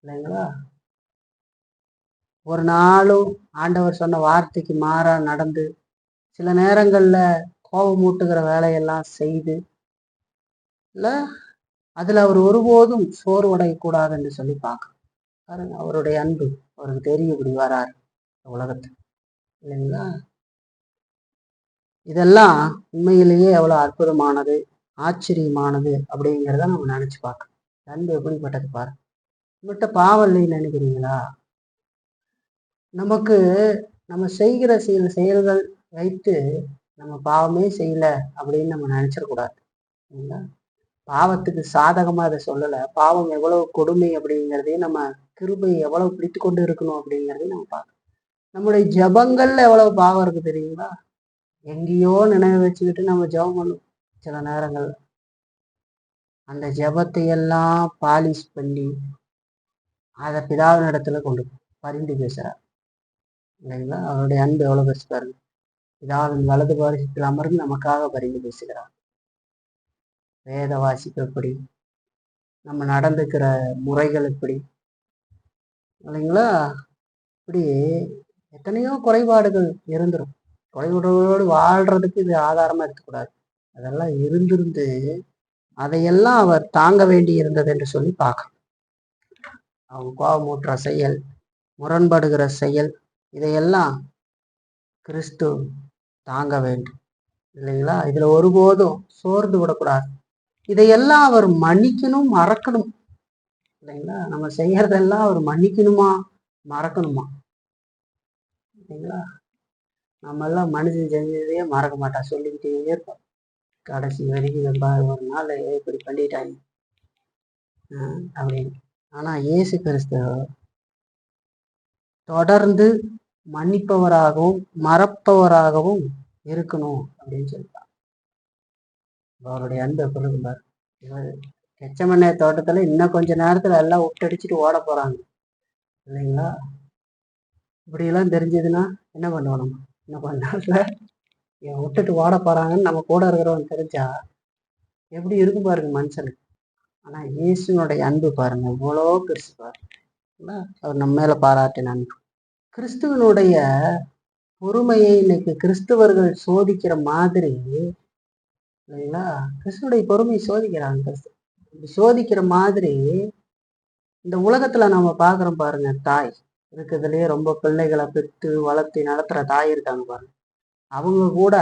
இல்லைங்களா? ஒரு நாளும் ஆண்டவர் சொன்ன வார்த்தைக்கு மாறா நடந்து, சில நேரங்கள்ல கோபமூட்டுகிற வேலையெல்லாம் செய்து இல்ல, அதுல அவர் ஒருபோதும் சோர்வடையக்கூடாது என்று சொல்லி பார்க்கணும். பாருங்க, அவருடைய அன்பு அவருக்கு தெரியும் இப்படி வராரு உலகத்துக்கு இல்லைங்களா? இதெல்லாம் உண்மையிலேயே எவ்வளவு அற்புதமானது, ஆச்சரியமானது அப்படிங்கிறத நம்ம நினைச்சு பார்க்கணும். அன்பு எப்படிப்பட்டது பாரு. நம்மகிட்ட பாவம் இல்லைன்னு நினைக்கிறீங்களா? நமக்கு நம்ம செய்கிற சில செயல்கள் வைத்து நம்ம பாவமே செய்யல அப்படின்னு நம்ம நினைச்சிடக்கூடாது இல்லைங்களா? பாவத்துக்கு சாதகமா அதை சொல்லல, பாவம் எவ்வளவு கொடுமை அப்படிங்கிறதையும், நம்ம கிருபை எவ்வளவு பிடித்து கொண்டு இருக்கணும் அப்படிங்கிறதையும் நம்ம பார்க்கணும். நம்முடைய ஜபங்கள்ல எவ்வளவு பாவம் இருக்கு தெரியுங்களா? எங்கேயோ நினைவு வச்சுக்கிட்டு நம்ம ஜெபம் பண்ணுவோம். சில நேரங்கள்ல அந்த ஜபத்தை எல்லாம் பாலிஷ் பண்ணி அதை பிதாவின் இடத்துல கொண்டு பரிந்து பேசுறார் இல்லைங்களா? அவருடைய அன்பு எவ்வளவு பெருசு பாருங்க. பிதாவின் வலது பாரிசத்தில் அமர்ந்து நமக்காக பரிந்து பேசுகிறார். வேத வாசிப்பு எப்படி, நம்ம நடந்துக்கிற முறைகள் எப்படி இல்லைங்களா? இப்படி எத்தனையோ குறைபாடுகள் இருந்துரும். குறைபாடுகளோடு வாழ்றதுக்கு இது ஆதாரமா இருக்கக்கூடாது. அதெல்லாம் இருந்திருந்து அதையெல்லாம் அவர் தாங்க வேண்டி இருந்தது என்று சொல்லி பார்க்கணும். அவங்க கோபமூட்டுற செயல், முரண்படுகிற செயல், இதையெல்லாம் கிறிஸ்து தாங்க வேண்டும் இல்லைங்களா? இதுல ஒருபோதும் சோர்ந்து விடக்கூடாது. இதையெல்லாம் அவர் மன்னிக்கணும், மறக்கணும் இல்லைங்களா? நம்ம செய்யறதெல்லாம் அவர் மன்னிக்கணுமா, மறக்கணுமா இல்லைங்களா? நம்ம எல்லாம் மனுஷன் செஞ்சதையே மறக்க மாட்டா, சொல்லிக்கிட்டே இருப்போம் கடைசி வரைக்கும். ஒரு நாள் இப்படி பண்ணிட்டாங்க அப்படின்னு. ஆனா இயேசு கிறிஸ்து தொடர்ந்து மன்னிப்பவராகவும் மறப்பவராகவும் இருக்கணும் அப்படின்னு சொல்லிட்டாங்க. அவருடைய அன்பை சொல்லுங்க. கெச்சமண்ண தோட்டத்துல இன்னும் கொஞ்ச நேரத்துல எல்லாம் விட்டடிச்சுட்டு ஓட போறாங்க இல்லைங்களா? இப்படி எல்லாம் தெரிஞ்சதுன்னா என்ன பண்ணுவோம்? நம்ம இன்னும் கொஞ்ச நேரத்துல விட்டுட்டு ஓட போறாங்கன்னு நம்ம கூட இருக்கிறவங்க தெரிஞ்சா எப்படி இருக்கும் பாருங்க மனுஷனுக்கு. ஆனா இயேசுனுடைய அன்பு பாருங்க இவ்வளோ பெருசு பாருங்க. அவர் நம்ம மேல பாராட்டின அன்பு. கிறிஸ்துவனுடைய பொறுமையை இன்னைக்கு கிறிஸ்துவர்கள் சோதிக்கிற மாதிரி இல்லைங்களா? கிறிஸ்துவனுடைய பொறுமையை சோதிக்கிறாங்க. கிறிஸ்து சோதிக்கிற மாதிரி இந்த உலகத்துல நம்ம பாக்குறோம் பாருங்க. தாய் இருக்கிறதுலயே ரொம்ப பிள்ளைகளை பெற்று வளர்த்து நடத்துற தாய் இருக்காங்க பாருங்க. அவங்க கூட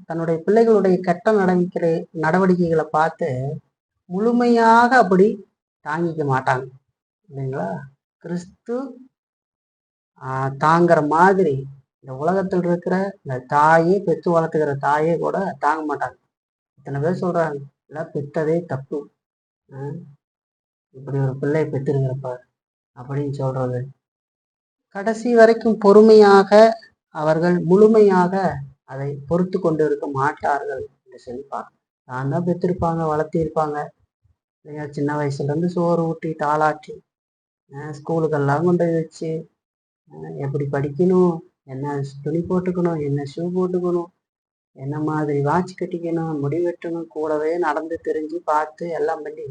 தன்னுடைய பிள்ளைகளுடைய கெட்ட நடவடிக்கைகளை பார்த்து முழுமையாக அப்படி தாங்கிக்க மாட்டாங்க இல்லைங்களா? கிறிஸ்து தாங்குற மாதிரி இந்த உலகத்தில் இருக்கிற இந்த தாயே, பெற்று வளர்த்துக்கிற தாயே கூட தாங்க மாட்டாங்க. இத்தனை பேர் சொல்றாங்க எல்லாம் பெற்றதே தப்பு, இப்படி ஒரு பிள்ளை பெற்றிருக்கிறப்ப அப்படின்னு சொல்றது. கடைசி வரைக்கும் பொறுமையாக அவர்கள் முழுமையாக அதை பொறுத்து கொண்டு இருக்க மாட்டார்கள் என்று சொல்லிப்பாங்க. நான் தான் பெற்றிருப்பாங்க, வளர்த்திருப்பாங்க இல்லையா? சின்ன வயசுல இருந்து சோறு ஊட்டி தாளாட்டி ஸ்கூலுக்கெல்லாம் கொண்டு போய் வச்சு எப்படி படிக்கணும், என்ன துணி போட்டுக்கணும், என்ன ஷூ போட்டுக்கணும், என்ன மாதிரி வாட்ச் கட்டிக்கணும், முடி வெட்டணும், கூடவே நடந்து தெரிஞ்சு பார்த்து எல்லாம் பண்ணி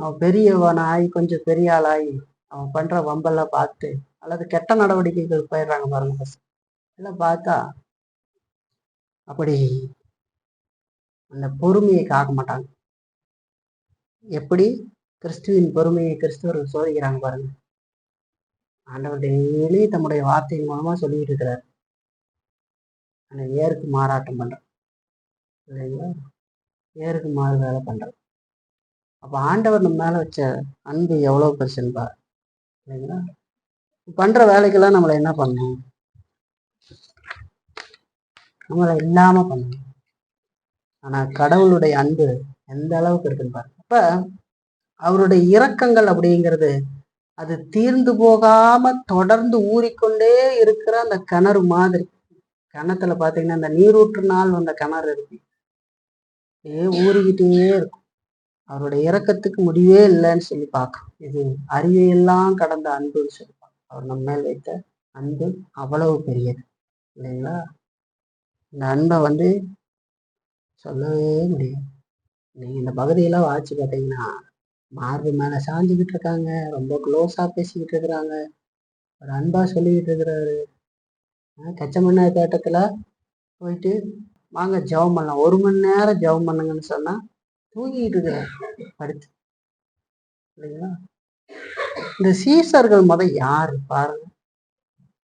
அவன் பெரியவனாகி கொஞ்சம் பெரிய ஆளாகி அவன் பண்ற வம்பெல்லாம் பார்த்து அல்லது கெட்ட நடவடிக்கைகள் போயிடுறாங்க பாருங்க. பசங்க எல்லாம் பார்த்தா அப்படி அந்த பொறுமையை காக்க மாட்டாங்க. எப்படி கிறிஸ்துவின் பொறுமையை கிறிஸ்துவர்கள் சோதிக்கிறாங்க பாருங்க. ஆண்டவர் டெய்லி தம்முடைய வார்த்தையின் மூலமா சொல்லிட்டு இருக்கிறார். அந்த ஏருக்கு மாறாட்டம் பண்ற இல்லைங்களா? ஏருக்கு மாறு வேலை பண்ற. அப்ப ஆண்டவர் நம்ம மேல வச்ச அன்பு எவ்வளவு பெருசுன்னு பாரு இல்லைங்களா? பண்ற வேலைக்கெல்லாம் நம்மளை என்ன பண்ணணும்? நம்மளை இல்லாம பண்ணணும். ஆனா கடவுளுடைய அன்பு எந்த அளவுக்கு இருக்குன்னு பாருங்க. அப்ப அவருடைய இரக்கங்கள் அப்படிங்கிறது அது தீர்ந்து போகாம தொடர்ந்து ஊறிக்கொண்டே இருக்கிற அந்த கிணறு மாதிரி. கிணத்துல பாத்தீங்கன்னா இந்த நீரூற்றுனால் வந்த கிணறு இருக்கு, ஊறிக்கிட்டே இருக்கும். அவருடைய இரக்கத்துக்கு முடிவே இல்லைன்னு சொல்லி பார்க்கணும். இது அறிவையெல்லாம் கடந்த அன்புன்னு சொல்லுவாங்க. அவர் நம்ம மேல் வைத்த அன்பு அவ்வளவு பெரியது இல்லைங்களா? இந்த அன்பை சொல்லவே முடியாது. நீங்க இந்த பகுதியெல்லாம் வாட்சி பார்த்தீங்கன்னா, மார்பு மேல சாஞ்சுக்கிட்டு இருக்காங்க, ரொம்ப க்ளோஸா பேசிக்கிட்டு இருக்கிறாங்க, ஒரு அன்பா சொல்லிக்கிட்டு இருக்கிறாரு. கச்சமண்ண தோட்டத்துல போயிட்டு வாங்க ஜெபம் பண்ணலாம், 1 மணி நேரம் ஜெபம் பண்ணுங்கன்னு சொன்னா தூங்கிட்டு இருக்கிறாரு படுத்து இல்லைங்களா? இந்த சீசர்கள் யாரு பாருங்க,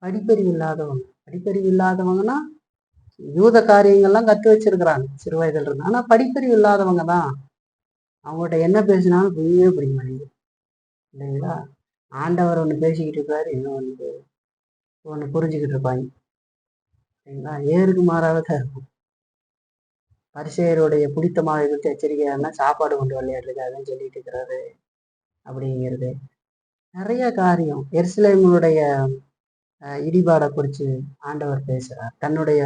படிப்பறிவு இல்லாதவங்க. படிப்பறிவு இல்லாதவங்கன்னா யூத காரியங்கள்லாம் கற்று வச்சிருக்கிறாங்க சிறு வயதுல இருந்து, ஆனா படிப்பறிவு இல்லாதவங்க தான். அவங்கள்ட்ட என்ன பேசினாலும் புரியவே புரிய மாட்டேங்குது இல்லைங்களா? ஆண்டவர் ஒன்று பேசிக்கிட்டு இருப்பாரு, இன்னொன்று ஒன்று புரிஞ்சுக்கிட்டு இருப்பாங்க சரிங்களா? ஏருக்கு மாறாக தான் இருக்கும். பரிசேயருடைய பிடித்தமாக இருந்து எச்சரிக்கையாருன்னா சாப்பாடு கொண்டு விளையாடுறது அதுன்னு சொல்லிட்டு இருக்கிறாரு அப்படிங்கிறது. நிறைய காரியம் எருசலேமுடைய இடிபாடை குறித்து ஆண்டவர் பேசுறார், தன்னுடைய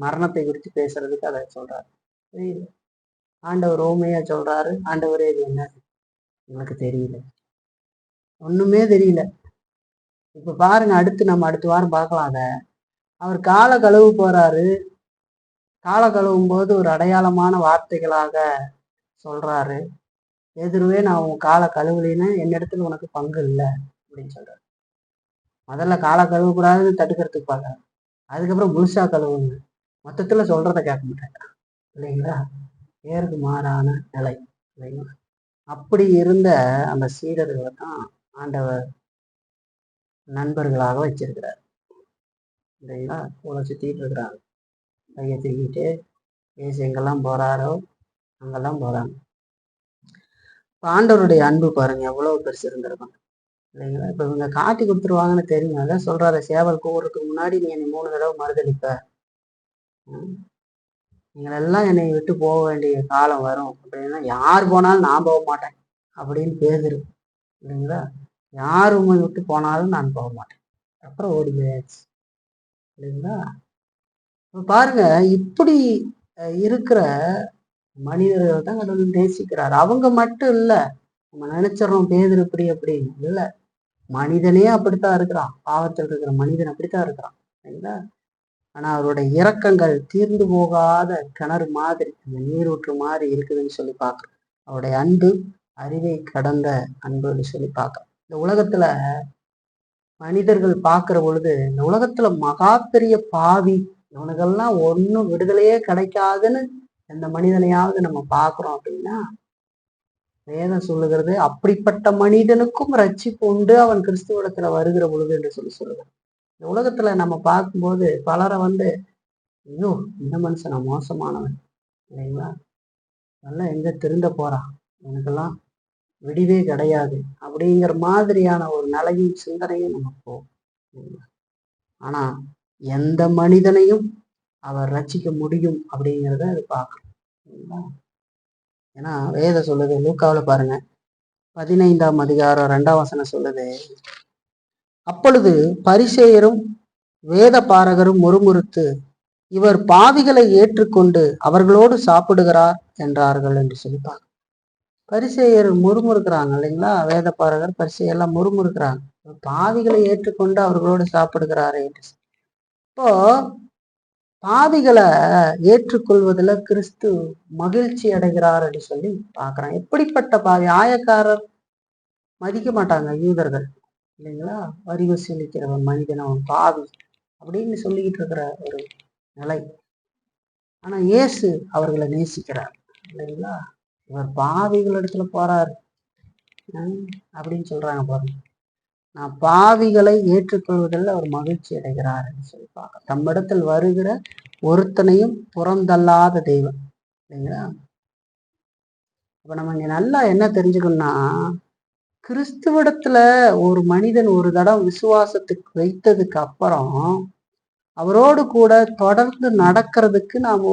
மரணத்தை குறித்து பேசுறதுக்கு அதை சொல்றாரு. ஆண்டவர் ஓமையா சொல்றாரு, ஆண்டவரே இது என்ன எனக்கு தெரியல, ஒண்ணுமே தெரியல. இப்ப பாருங்க, அடுத்த வாரம் பார்க்கலாம். அதை அவர் காலை கழுவு போறாரு, காலை கழுவும் போது ஒரு அடையாளமான வார்த்தைகளாக சொல்றாரு, எதிர்வே நான் உன் காலை கழுவுலின்னு என்னிடத்துல உனக்கு பங்கு இல்லை அப்படின்னு சொல்றாரு. முதல்ல காலை கழுவக்கூடாதுன்னு தடுக்கிறதுக்கு பார்க்கறேன், அதுக்கப்புறம் முழுசா கழுவுங்க, மொத்தத்துல சொல்றதை கேட்க மாட்டேன் இல்லைங்களா? ஏருக்கு மாறான நிலை இல்லைங்களா? அப்படி இருந்த அந்த சீடர்களை தான் ஆண்டவர் நண்பர்களாக வச்சிருக்கிறார் இல்லைங்களா? கூட சுத்திட்டு இருக்கிறாங்க, கையை தூக்கிட்டு ஏசு எங்கெல்லாம் போறாரோ அங்கெல்லாம் போறாங்க. ஆண்டவருடைய அன்பு பாருங்க எவ்வளவு பெருசு இருந்திருக்கும் இல்லைங்களா? இப்ப இவங்க காட்டி கொடுத்துருவாங்கன்னு தெரியும், அதான் சொல்றாரு, சேவல் கூவுறதுக்கு முன்னாடி நீ என்னை 3 தடவை மறுதளிப்ப, நீங்களெல்லாம் என்னை விட்டு போக வேண்டிய காலம் வரும் அப்படின்னா, யார் போனாலும் நான் போக மாட்டேன் அப்படின்னு பேசுரு இல்லைங்களா? யார் உண்மை விட்டு போனாலும் நான் போக மாட்டேன், அப்புறம் ஓடி போயாச்சு இல்லைங்களா? பாருங்க, இப்படி இருக்கிற மனிதர்கள் தான் கடவுள் நேசிக்கிறார். அவங்க மட்டும் இல்ல, நம்ம நினைச்சிடறோம் பேதர் இப்படி அப்படின்னு இல்ல, மனிதனே அப்படித்தான் இருக்கிறான், பாவத்தில் இருக்கிற மனிதன் அப்படித்தான் இருக்கிறான் சரிங்களா? ஆனா அவருடைய இரக்கங்கள் தீர்ந்து போகாத கிணறு மாதிரி, அந்த நீரூற்று மாதிரி இருக்குதுன்னு சொல்லி பார்க்கிறோம். அவருடைய அன்பு அறிவை கடந்த அன்புன்னு சொல்லி பார்க்கிறோம். இந்த உலகத்துல மனிதர்கள் பார்க்கிற பொழுது, இந்த உலகத்துல மகா பெரிய பாவி, இவனுக்கெல்லாம் ஒன்றும் விடுதலையே கிடைக்காதுன்னு எந்த மனிதனையாவது நம்ம பார்க்கிறோம் அப்படின்னா, வேதம் சொல்லுகிறது அப்படிப்பட்ட மனிதனுக்கும் ரட்சிப்பு உண்டு அவன் கிறிஸ்துவத்துல வருகிற பொழுது என்று சொல்லுகிறது. இந்த உலகத்துல நம்ம பார்க்கும்போது பலரை ஐயோ இந்த மனுஷன் மோசமானவன் இல்லைங்களா, அதெல்லாம் எங்க திருந்த போறான், எனக்கெல்லாம் விடிவே கிடையாது அப்படிங்கிற மாதிரியான ஒரு நிலையும் சிந்தனையும் நமக்கு போகும். ஆனா எந்த மனிதனையும் அவர் ரட்சிக்க முடியும் அப்படிங்கிறத அது பார்க்கணும். ஏன்னா வேதம் சொல்லுது, லூக்காவில் பாருங்க 15ஆம் அதிகாரம் 2ஆம் வசனம் சொல்லுது, அப்பொழுது பரிசேயரும் வேத பாரகரும் முறுமுறுத்து, இவர் பாவிகளை ஏற்றுக்கொண்டு அவர்களோடு சாப்பிடுகிறார் என்றார்கள் என்று சொல்லிப்பாங்க. பரிசேயர் முறுமுறுக்கிறாங்க இல்லைங்களா? வேத பாரகர் பரிசேயெல்லாம் முறுமுறுக்கிறாங்க, பாவிகளை ஏற்றுக்கொண்டு அவர்களோடு சாப்பிடுகிறாரே என்று. இப்போ பாவிகளை ஏற்றுக்கொள்வதில் கிறிஸ்து மகிழ்ச்சி அடைகிறார் என்று சொல்லி பார்க்குறான். எப்படிப்பட்ட பாவி? ஆயக்காரர் மதிக்க மாட்டாங்க யூதர்கள் இல்லைங்களா? வரி வசூலிக்கிறவன் மனிதன், அவன் பாவி அப்படின்னு சொல்லிக்கிட்டு இருக்கிற ஒரு நிலை. ஆனா இயேசு அவர்களை நேசிக்கிறார் இல்லைங்களா? இவர் பாவிகள் இடத்துல போறாரு அப்படின்னு சொல்றாங்க பாருங்க. நான் பாவிகளை ஏற்றுக்கொள்வதில் அவர் மகிழ்ச்சி அடைகிறார் என்று சொல்லி பார்க்க, தம்மிடத்தில் வருகிற ஒருத்தனையும் புறந்தல்லாத தெய்வம் இல்லைங்களா? அப்ப நம்ம இங்க நல்லா என்ன தெரிஞ்சுக்கணும்னா, கிறிஸ்துவிடத்துல ஒரு மனிதன் ஒரு தடவை விசுவாசத்துக்கு வைத்ததுக்கு அப்புறம் அவரோடு கூட தொடர்ந்து நடக்கிறதுக்கு நாம்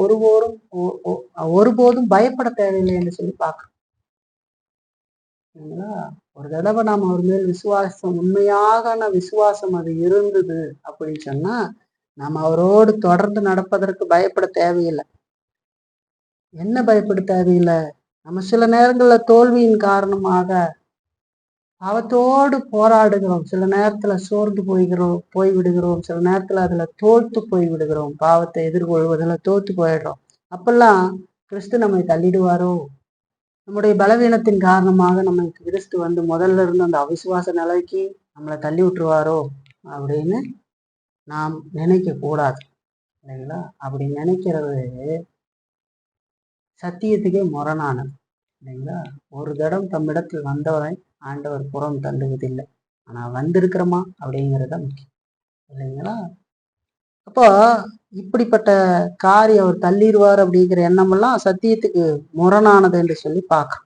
ஒருபோதும் பயப்பட தேவையில்லை என்று சொல்லி பார்க்கிறோம். ஒரு தடவை நாம் அவர் மேல் விசுவாசம், உண்மையான விசுவாசம் அது இருந்தது அப்படின்னு சொன்னா, நாம் அவரோடு தொடர்ந்து நடப்பதற்கு பயப்பட தேவையில்லை. என்ன பயப்பட தேவையில்லை? நம்ம சில நேரங்கள்ல தோல்வியின் காரணமாக பாவத்தோடு போராடுகிறோம். சில நேரத்துல சோர்ந்து போய்விடுகிறோம். சில நேரத்துல அதுல தோத்து போய்விடுகிறோம். பாவத்தை எதிர்கொள்வதில் தோத்து போயிடுறோம். அப்பெல்லாம் கிறிஸ்து நம்மை தள்ளிடுவாரோ? நம்முடைய பலவீனத்தின் காரணமாக நம்ம கிறிஸ்து வந்து முதல்ல இருந்து அந்த அவிசுவாச நிலைக்கு நம்மளை தள்ளி விட்டுருவாரோ அப்படின்னு நாம் நினைக்க கூடாது, இல்லைங்களா? அப்படி நினைக்கிறது சத்தியத்துக்கே முரணானது, இல்லைங்களா? ஒரு தடம் தம்மிடத்தில் வந்தவரை ஆண்டவர் புறம் தள்ளுவதில்லை. ஆனா வந்திருக்கிறோமா அப்படிங்கிறத முக்கியம், இல்லைங்களா? அப்போ இப்படிப்பட்ட காரியம் அவர் தள்ளிடுவார் அப்படிங்கிற எண்ணமெல்லாம் சத்தியத்துக்கு முரணானது என்று சொல்லி பார்க்கணும்.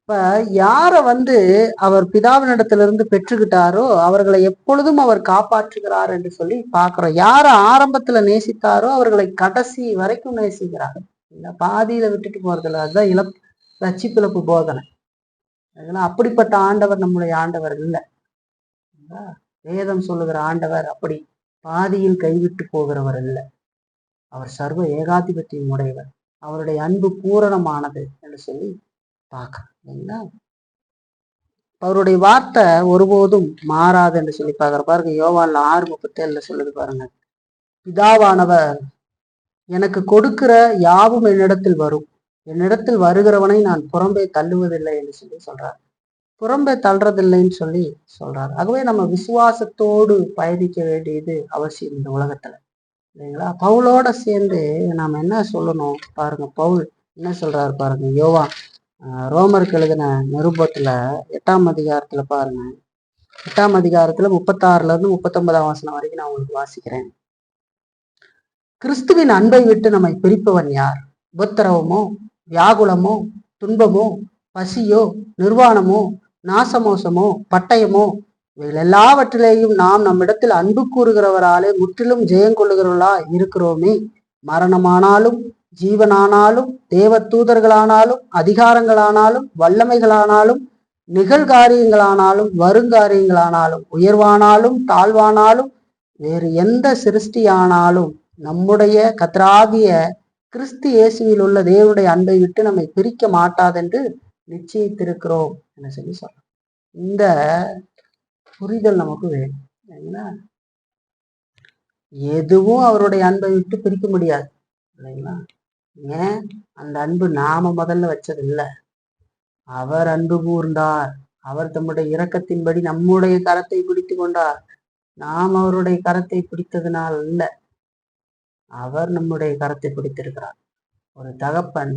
இப்ப யார வந்து அவர் பிதாவினிடத்திலிருந்து பெற்றுக்கிட்டாரோ அவர்களை எப்பொழுதும் அவர் காப்பாற்றுகிறார் என்று சொல்லி பார்க்கிறோம். யார ஆரம்பத்துல நேசித்தாரோ அவர்களை கடைசி வரைக்கும் நேசிக்கிறார். இல்ல பாதியில விட்டுட்டு போறதில்ல. அதுதான் ரட்சிப்பிழப்பு போதனை. அப்படிப்பட்ட ஆண்டவர் நம்முடைய ஆண்டவர் இல்லை. வேதம் சொல்லுகிற ஆண்டவர் அப்படி பாதியில் கைவிட்டு போகிறவர் இல்லை. அவர் சர்வ ஏகாதிபத்தியம் உடையவர். அவருடைய அன்பு பூரணமானது என்று சொல்லி பார்க்கறீங்களா? அவருடைய வார்த்தை ஒருபோதும் மாறாது என்று சொல்லி பார்க்கிற பாருங்க. யோவான்ல 6:37 சொல்லுது பாருங்க. பிதாவானவர் எனக்கு கொடுக்கிற யாவும் என்னிடத்தில் வரும், என்னிடத்தில் வருகிறவனை நான் புறம்பே தள்ளுவதில்லை என்று சொல்லி சொல்றார். புறம்பே தள்ளுறதில்லைன்னு சொல்லி சொல்றாரு. ஆகவே நம்ம விசுவாசத்தோடு பயணிக்க வேண்டியது அவசியம் இந்த உலகத்துல, இல்லைங்களா? பவுலோட சேர்ந்து நாம என்ன சொல்லணும் பாருங்க. பவுல் என்ன சொல்றாரு பாருங்க. ரோமருக்கு எழுதின நிருபத்துல 8ஆம் அதிகாரத்துல பாருங்க. 8ஆம் அதிகாரத்துல 36 இருந்து 39 வசனம் வரைக்கும் நான் உங்களுக்கு வாசிக்கிறேன். கிறிஸ்துவின் அன்பை விட்டு நம்மை பிரிப்பவன் யார்? உபத்திரவமோ, வியாகுலமோ, துன்பமோ, பசியோ, நிர்வாணமோ, நாசமோசமோ, பட்டயமோ, இவைகள் எல்லாவற்றிலேயும் நாம் நம்மிடத்தில் அன்பு கூறுகிறவராலே முற்றிலும் ஜெயங்கொள்ளுகிறவர்களா இருக்கிறோமே. மரணமானாலும் ஜீவனானாலும் தேவ தூதர்களானாலும் அதிகாரங்களானாலும் வல்லமைகளானாலும் நிகழ்காரியங்களானாலும் வருங்காரியங்களானாலும் உயர்வானாலும் தாழ்வானாலும் வேறு எந்த சிருஷ்டியானாலும் நம்முடைய கர்த்தராகிய கிறிஸ்து இயேசுவில் உள்ள தேவனுடைய அன்பை விட்டு நம்மை பிரிக்க மாட்டாதென்று நிச்சயித்திருக்கிறோம் என்று சொல்லி சொல்றோம். இந்த புரிதல் நமக்கு வேணும். எதுவும் அவருடைய அன்பை விட்டு பிரிக்க முடியாது, இல்லைங்களா? ஏன்? அந்த அன்பு நாம முதல்ல வச்சது இல்லை. அவர் அன்பு கூர்ந்தார். அவர் தம்முடைய இரக்கத்தின்படி நம்முடைய கரத்தை பிடித்து கொண்டார். நாம் அவருடைய கரத்தை பிடித்ததுனால் இல்லை, அவர் நம்முடைய கரத்தை பிடித்திருக்கிறார். ஒரு தகப்பன்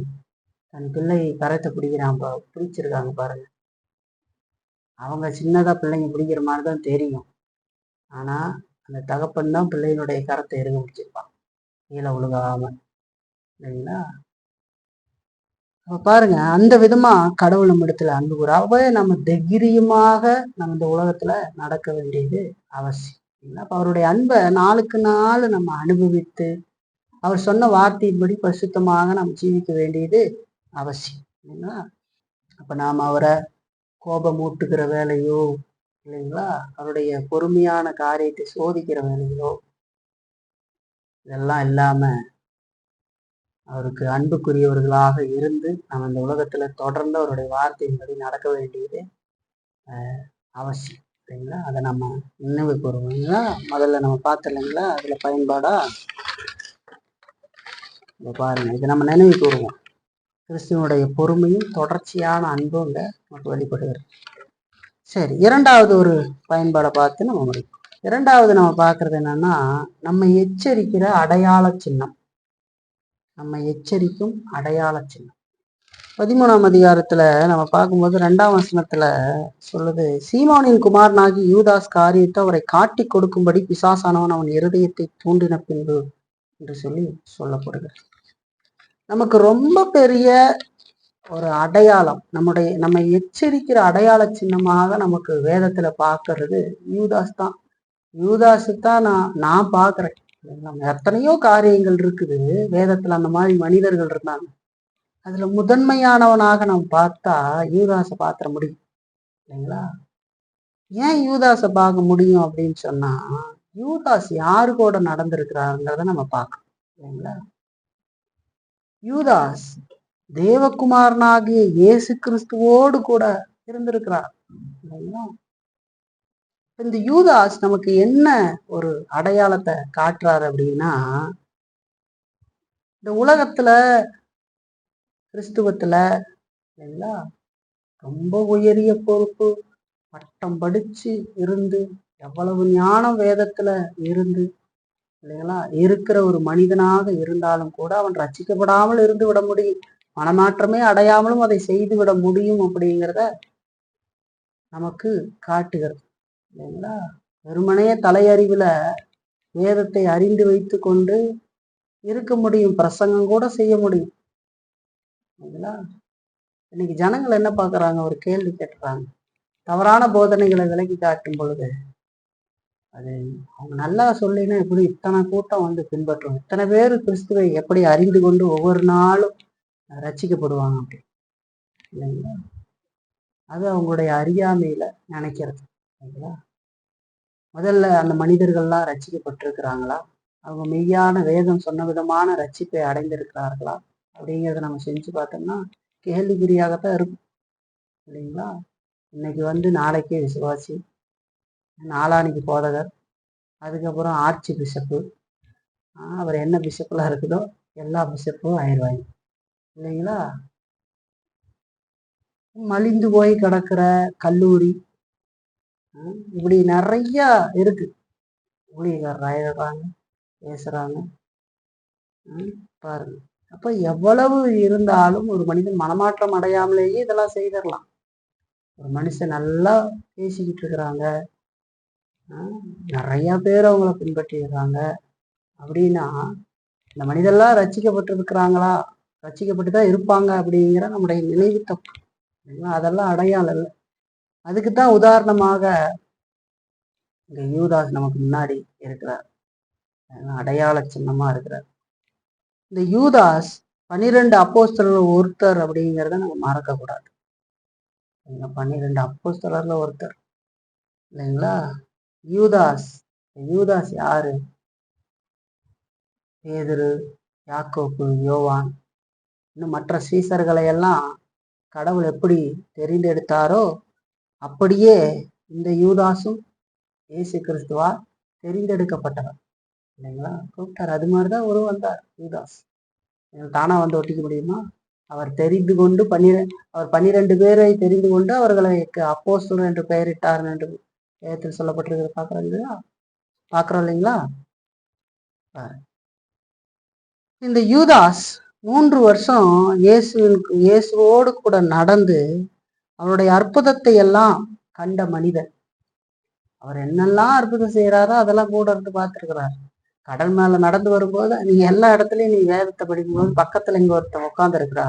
தன் பிள்ளையை கரத்தை பிடிச்சிருக்காங்க பாருங்க. அவங்க சின்னதா பிள்ளைங்க பிடிக்கிற மாதிரிதான் தெரியும். ஆனா அந்த தகப்பன் தான் பிள்ளையினுடைய கரத்தை இறுக பிடிச்சிருப்பான், கீழே விழுகாம, இல்லைங்களா? அப்ப பாருங்க, அந்த விதமா கடவுள் நம்ம இடத்துல அன்பு கூறாவே நம்ம தைரியமாக நம்ம இந்த உலகத்துல நடக்க வேண்டியது அவசியம், இல்லைங்களா? அப்ப அவருடைய அன்பை நாளுக்கு நாள் நம்ம அனுபவித்து அவர் சொன்ன வார்த்தையின்படி பரிசுத்தமாக நம்ம ஜீவிக்க வேண்டியது அவசியம், இல்லைங்களா? அப்ப நாம் அவரை கோபம் ஊட்டுகிற வேலையோ, இல்லைங்களா, அவருடைய பொறுமையான காரியத்தை சோதிக்கிற வேலையோ இதெல்லாம் இல்லாம அவருக்கு அன்புக்குரியவர்களாக இருந்து நம்ம இந்த உலகத்துல தொடர்ந்து அவருடைய வார்த்தையின்படி நடக்க வேண்டியது அவசியம், இல்லைங்களா? அதை நம்ம நினைவு கூறுவோம். முதல்ல நம்ம பார்த்துருங்களா அதுல பயன்பாடா பாருங்க. இதை நம்ம நினைவு கூறுவோம். கிறிஸ்துவனுடைய பொறுமையும் தொடர்ச்சியான அன்பும் நமக்கு வெளிப்படுகிறது. சரி, இரண்டாவது ஒரு பயன்பாடை பார்த்து நம்ம முடியும். இரண்டாவது நம்ம பார்க்கறது என்னன்னா, நம்ம எச்சரிக்கிற அடையாள சின்னம். நம்ம எச்சரிக்கும் அடையாள சின்னம் 13ஆம் அதிகாரத்துல நம்ம பார்க்கும்போது 2ஆம் வசனத்துல சொல்லுது, சீமோனின் குமாரனாகி யூதாஸ் காரியத்தை அவரை காட்டி கொடுக்கும்படி பிசாசானவன் அவன் இருதயத்தை தூண்டின பின்பு என்று சொல்லி சொல்லப்படுகிறது. நமக்கு ரொம்ப பெரிய ஒரு அடையாளம், நம்ம எச்சரிக்கிற அடையாள சின்னமாக நமக்கு வேதத்துல பார்க்கறது யூதாஸ் தான். யூதாஸ் தான் நான் பார்க்கிறேன். எத்தனையோ காரியங்கள் இருக்குது வேதத்துல, அந்த மாதிரி மனிதர்கள் இருந்தாங்க. அதுல முதன்மையானவனாக நம்ம பார்த்தா யூதாஸை பார்த்துட முடியும், இல்லைங்களா? ஏன் யூதாஸை பார்க்க முடியும் அப்படின்னு சொன்னா, யூதாஸ் யாரு கூட நடந்திருக்கிறாருங்கிறத நம்ம பார்க்கணும் இல்லைங்களா. யூதாஸ் தேவகுமாரனாகிய இயேசு கிறிஸ்துவோடு கூட இருந்திருக்கிறார் இல்லைங்களா. இந்த யூதாஸ் நமக்கு என்ன ஒரு அடையாளத்தை காட்டுறாரு அப்படின்னா, இந்த உலகத்துல கிறிஸ்துவத்துல இல்லைங்களா ரொம்ப உயரிய பொறுப்பு, பட்டம் படிச்சு இருந்து, எவ்வளவு ஞானம் வேதத்துல இருந்து இல்லைங்களா இருக்கிற ஒரு மனிதனாக இருந்தாலும் கூட அவன் ரட்சிக்கப்படாமல் இருந்து விட முடியும், மனமாற்றமே அடையாமலும் அதை செய்து விட முடியும் அப்படிங்கிறத நமக்கு காட்டுகிறது இல்லைங்களா. வெறுமனைய தலையறிவுல வேதத்தை அறிந்து வைத்து கொண்டு இருக்க முடியும், பிரசங்கம் கூட செய்ய முடியும் இல்லைங்களா. இன்னைக்கு ஜனங்கள் என்ன பார்க்குறாங்க, ஒரு கேள்வி கேட்டுறாங்க. தவறான போதனைகளை விலக்கி காட்டும் பொழுது அது அவங்க நல்லா சொல்லினா எப்படி இத்தனை கூட்டம் வந்து பின்பற்றும், இத்தனை பேர் கிறிஸ்துவை எப்படி அறிந்து கொண்டு ஒவ்வொரு நாளும் ரட்சிக்கப்படுவாங்க அப்படி இல்லைங்களா. அது அவங்களுடைய அறியாமையில நினைக்கிறது இல்லைங்களா. முதல்ல அந்த மனிதர்கள்லாம் ரட்சிக்கப்பட்டிருக்கிறாங்களா, அவங்க மெய்யான வேதம் சொன்ன விதமான ரட்சிப்பை அடைந்திருக்கிறார்களா அப்படிங்கிறத நம்ம செஞ்சு பார்த்தோம்னா கேள்விக்குறியாகத்தான் இருக்கும் இல்லைங்களா. இன்னைக்கு வந்து நாளைக்கே விசுவாசி, நாளானிக்கு போதகர், அதுக்கப்புறம் ஆர்ச்சி பிஷப்பு, அவர் என்ன பிஷப்லாம் இருக்குதோ எல்லா பிஷப்பும் ஆயிடுவாங்க இல்லைங்களா. மலிந்து போய் கிடக்கிற கல்லூரி இப்படி நிறைய இருக்கு, ஊழியக்காரர் ஆயிடுறாங்க, பேசுறாங்க பாருங்க. அப்ப எவ்வளவு இருந்தாலும் ஒரு மனிதன் மனமாற்றம் அடையாமலேயே இதெல்லாம் செய்திடலாம். ஒரு மனுஷன் நல்லா பேசிக்கிட்டு இருக்கிறாங்க, நிறைய பேர் அவங்கள பின்பற்றிடுறாங்க அப்படின்னா இந்த மனிதெல்லாம் ரட்சிக்கப்பட்டிருக்கிறாங்களா, ரட்சிக்கப்பட்டுதான் இருப்பாங்க அப்படிங்கிற நம்முடைய நினைவு தப்பு. அதெல்லாம் அடையாளம் இல்லை. அதுக்குத்தான் உதாரணமாக இந்த யூதாஸ் நமக்கு முன்னாடி இருக்கிறார், அடையாள சின்னமா இருக்கிறார். இந்த யூதாஸ் 12 அப்போஸ்தலர்கள் ஒருத்தர் அப்படிங்கிறத நம்ம மறக்கக்கூடாது. 12 அப்போஸ்தலர்ல ஒருத்தர் இல்லைங்களா. யூதாஸ், யூதாஸ் யாரு? பேதுரு, யாக்கோப்பு, யோவான், இன்னும் மற்ற சீசர்களை எல்லாம் கடவுள் எப்படி தெரிந்தெடுத்தாரோ அப்படியே இந்த யூதாசும் இயேசு கிறிஸ்துவா தெரிந்தெடுக்கப்பட்டவர் இல்லைங்களா. கூப்பிட்டார், அது மாதிரிதான் ஒரு வந்தார் யூதாஸ். தானா வந்து ஒட்டிக்க முடியுமா? அவர் தெரிந்து கொண்டு அவர் 12 பேரை தெரிந்து கொண்டு அவர்களை அப்போஸ்தலர் என்று பெயரிட்டார் என்று வேதத்தில் சொல்லப்பட்டிருக்கிறது பார்க்கிறோம் இல்லைங்களா. இந்த யூதாஸ் 3 வருஷம் இயேசுவோடு கூட நடந்து அவருடைய அற்புதத்தை எல்லாம் கண்ட மனிதன். அவர் என்னெல்லாம் அற்புதம் செய்யறாரோ அதெல்லாம் கூட இருந்து பார்த்துருக்கிறார். கடல் மேல நடந்து வரும்போது நீங்க எல்லா இடத்துலயும் நீ வேதத்தை படிக்கும்போது பக்கத்துல இங்க ஒருத்தன் உட்கார்ந்து இருக்கிறா.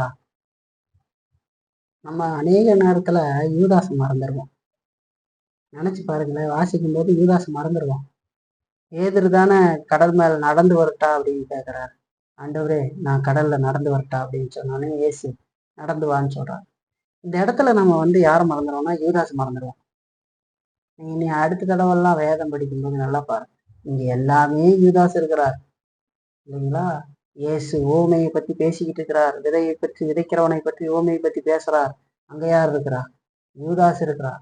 நம்ம அநேக நேரத்துல யூதாசம் மறந்துடுவோம். நினைச்சு பாருங்களேன், வாசிக்கும் போது யூதாசம் மறந்துடுவோம். பேதுரு தானே கடல் மேல நடந்து வரட்டா அப்படின்னு கேட்கிறாரு. ஆண்டவரே நான் கடல்ல நடந்து வரட்டா அப்படின்னு சொன்னானே இயேசு நடந்து வான்னு சொல்றான். இந்த இடத்துல நம்ம வந்து யாரை மறந்துடுவோம்னா யூதாஸ் மறந்துடுவோம். நீ அடுத்த தடவைலாம் வேதம் படிக்கும்போது நல்லா பாரு, இங்க எல்லாமே யூதாஸ் இருக்கிறார் இல்லைங்களா. இயேசு ஓமையை பத்தி பேசிக்கிட்டு இருக்கிறார், விதையை பற்றி விதைக்கிறவனை பற்றி ஓமையை பத்தி பேசுறார். அங்க யார் இருக்கிறா? யூதாஸ் இருக்கிறார்.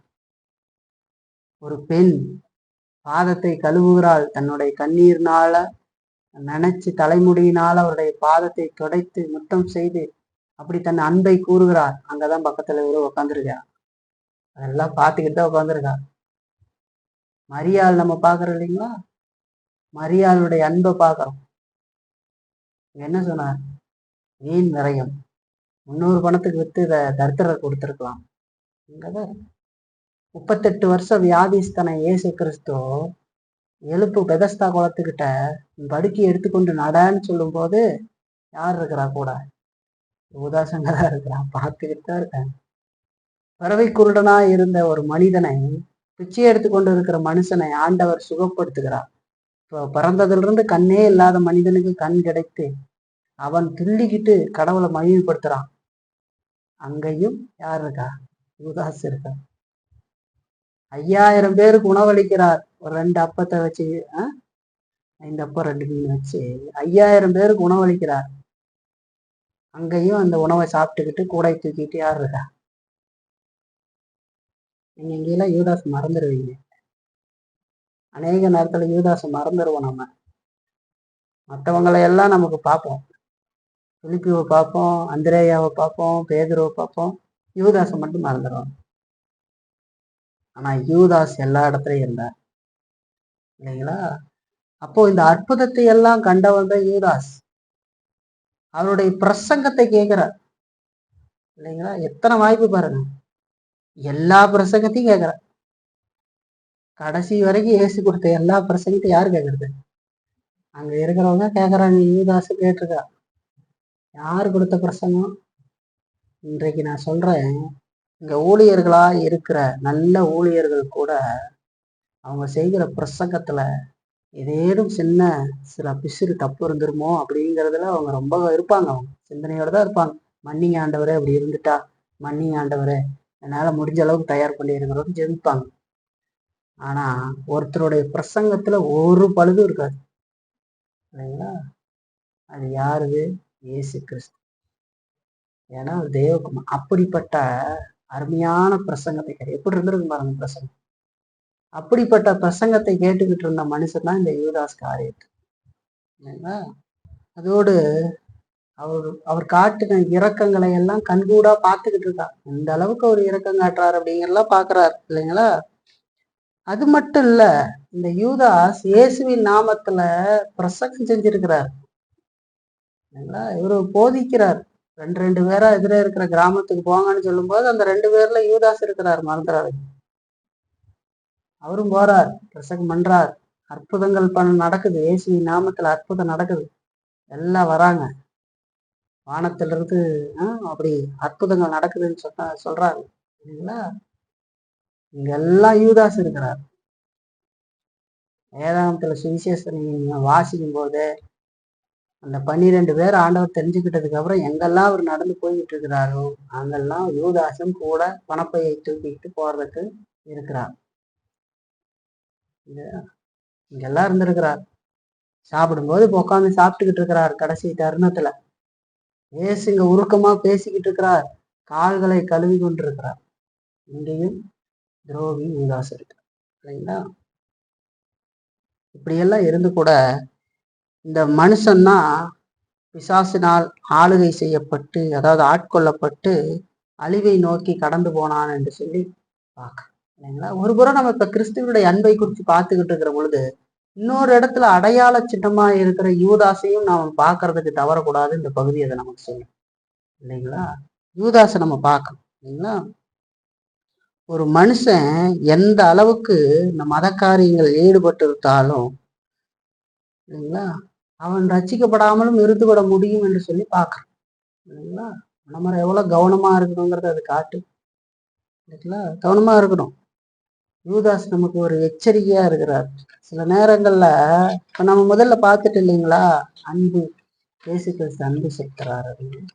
ஒரு பெண் பாதத்தை கழுவுகிறாள், தன்னுடைய கண்ணீர்னால நினைச்சு தலைமுடியினால அவருடைய பாதத்தை துடைத்து முத்தம் செய்து அப்படி தன் அன்பை கூறுகிறார். அங்கதான் பக்கத்துல இவரு உட்காந்துருக்கா. அதெல்லாம் பார்த்துக்கிட்டு தான் உட்காந்துருக்கா. மரியாள் நம்ம பாக்குறோம் இல்லைங்களா, மரியாளுடைய அன்பை பார்க்கிறோம். என்ன சொன்னார்? வீண் விரயம், 300 பணத்துக்கு வித்து இதை தரித்திரர் கொடுத்துருக்கலாம். 38 வருஷம் வியாதிஸ்தனை இயேசு கிறிஸ்து எழுப்பு பெதஸ்தா குளத்துக்கிட்ட படுக்கி எடுத்துக்கொண்டு நடன்னு சொல்லும் போது யார் இருக்கிறா கூட? உதாசங்கரா இருக்கிறா, பார்த்துக்கிட்டு தான் இருக்காங்க. பறவை குருடனா இருந்த ஒரு மனிதனை, பிச்சை எடுத்துக்கொண்டு இருக்கிற மனுஷனை ஆண்டவர் சுகப்படுத்துகிறார். இப்போ பிறந்ததிலிருந்து கண்ணே இல்லாத மனிதனுக்கு கண் கிடைத்து அவன் துள்ளிக்கிட்டு கடவுளை மகிமைப்படுத்துறான். அங்கேயும் யார் இருக்கா? யூதாஸ் இருக்கா. 5000 பேருக்கு உணவளிக்கிறார். ஒரு 2 அப்பத்தை வச்சு 5 அப்பம் 2 மீன் வச்சு 5000 பேருக்கு உணவளிக்கிறார். அங்கேயும் அந்த உணவை சாப்பிட்டுக்கிட்டு கூடை தூக்கிட்டு யார் இருக்கா? நீங்க இங்கெல்லாம் யூதாஸ் மறந்துடுவீங்க. அநேக நேரத்துல யூதாஸ் மறந்துடுவோம். நம்ம மற்றவங்களை எல்லாம் நமக்கு பார்ப்போம். பிலிப்பியை பார்ப்போம், அந்திரேயாவை பார்ப்போம், பேதுருவை பார்ப்போம். யூதாஸை மட்டும் மறந்துடுவோம். ஆனா யூதாஸ் எல்லா இடத்துலயும் இருந்தார் இல்லைங்களா? அப்போ இந்த அற்புதத்தை எல்லாம் கண்டவன் தான் யூதாஸ். அவருடைய பிரசங்கத்தை கேட்கிறார் இல்லைங்களா? எத்தனை வாய்ப்பு பாருங்க. எல்லா பிரசங்கத்தையும் கேட்கிறார். கடைசி வரைக்கும் இயேசு கொடுத்த எல்லா பிரசங்கத்தையும் யாரு கேட்கறது? அங்க இருக்கிறவங்க கேட்கறாங்க. யூதாசு கேட்டிருக்கா. யாரு கொடுத்த பிரசங்கம்? இன்றைக்கு நான் சொல்றேன், இங்க ஊழியர்களா இருக்கிற நல்ல ஊழியர்கள் கூட அவங்க செய்கிற பிரசங்கத்துல ஏதேனும் சில பிசிறு தப்பு இருந்துருமோ அப்படிங்கிறதுல அவங்க ரொம்ப இருப்பாங்க. அவங்க சிந்தனையோட தான் இருப்பாங்க. மன்னிங்க ஆண்டவரே, அப்படி இருந்துட்டா மன்னிங்க ஆண்டவரே, என்னால முடிஞ்ச அளவுக்கு தயார் பண்ணி இருக்கிறோம் ஜெபிப்பாங்க. ஆனா ஒருத்தருடைய பிரசங்கத்துல ஒரு பழுதும் இருக்காது இல்லைங்களா? அது யாருது? இயேசு கிறிஸ்து. ஏன்னா தேவகுமார் அப்படிப்பட்ட அருமையான பிரசங்கத்தை எப்படி இருந்திருக்கு பாருங்க பிரசங்கம். அப்படிப்பட்ட பிரசங்கத்தை கேட்டுக்கிட்டு இருந்த மனுஷன் தான் இந்த யூதாஸ் காரியத்து இல்லைங்களா? அதோடு அவர் காட்டின இரக்கங்களை எல்லாம் கண்கூடா பார்த்துக்கிட்டு இருக்கா. எந்த அளவுக்கு அவர் இரக்கம் காட்டுறாரு அப்படிங்கிறதெல்லாம் பாக்குறாரு இல்லைங்களா? அது மட்டும் இல்ல, இந்த யூதாஸ் இயேசுவின் நாமத்துல பிரசங்கம் செஞ்சிருக்கிறார் இல்லைங்களா? இவரு போதிக்கிறார். 2 பேரா எதிர இருக்கிற கிராமத்துக்கு போங்கன்னு சொல்லும் போது அந்த 2 பேர்ல யூதாஸ் இருக்கிறார், மறந்துறாரு. அவரும் போறார், பிரசங்கம் பண்றார். அற்புதங்கள் நடக்குது. இயேசுவின் நாமத்துல அற்புதம் நடக்குது. எல்லாம் வராங்க. வானத்துல இருந்து அப்படி அற்புதங்கள் நடக்குதுன்னு சொல்றாரு இல்லைங்களா? இங்க எல்லாம் யூதாஸ் இருக்கிறார். வேதாந்தத்துல சுவிசேஷம் நீங்க வாசிக்கும் போது அந்த 12 பேர் ஆண்டவர் தெரிஞ்சுக்கிட்டதுக்கு அப்புறம் எங்கெல்லாம் அவர் நடந்து போய்கிட்டு இருக்கிறாரோ அங்கெல்லாம் யூதாசும் கூட பணப்பையை தூக்கிட்டு போறதுக்கு இருக்கிறார். இங்கெல்லாம் இருந்திருக்கிறார். சாப்பிடும்போது இப்போ உட்காந்து சாப்பிட்டுக்கிட்டு இருக்கிறார். கடைசி தருணத்துல இயேசுங்க உருக்கமா பேசிக்கிட்டு இருக்கிறார். கால்களை கழுவி கொண்டிருக்கிறார். இங்கேயும் துரோகி யூதாஸ் இருக்கு இல்லைங்களா? இப்படியெல்லாம் இருந்து கூட இந்த மனுஷன்னா பிசாசினால் ஆளுகை செய்யப்பட்டு, அதாவது ஆட்கொள்ளப்பட்டு அழிவை நோக்கி கடந்து போனான் என்று சொல்லி பார்க்க இல்லைங்களா? ஒரு புறம் நம்ம இப்ப கிறிஸ்துவனுடைய அன்பை குறித்து பார்த்துக்கிட்டு இருக்கிற பொழுது இன்னொரு இடத்துல அடையாள சின்னமா இருக்கிற யூதாசையும் நாம பார்க்கறதுக்கு தவறக்கூடாது. இந்த பகுதி அதை நமக்கு சொல்லும் இல்லைங்களா? யூதாசை நம்ம பார்க்கணும் இல்லைங்களா? ஒரு மனுஷன் எந்த அளவுக்கு இந்த மத காரியங்கள் ஈடுபட்டு இருந்தாலும் இல்லைங்களா, அவன் ரட்சிக்கப்படாமலும் இருந்துவிட முடியும் என்று சொல்லி பார்க்கறோம் இல்லைங்களா? நம்ம எவ்வளவு கவனமா இருக்கணுங்கிறத அது காட்டு இல்லைங்களா? கவனமா இருக்கணும். யூதாஸ் நமக்கு ஒரு எச்சரிக்கையா இருக்கிறார். சில நேரங்கள்ல இப்ப நம்ம முதல்ல பார்த்துட்டு இல்லைங்களா, அன்பு இயேசு கிறிஸ்து அன்பு செலுத்துறாரு அப்படின்னு.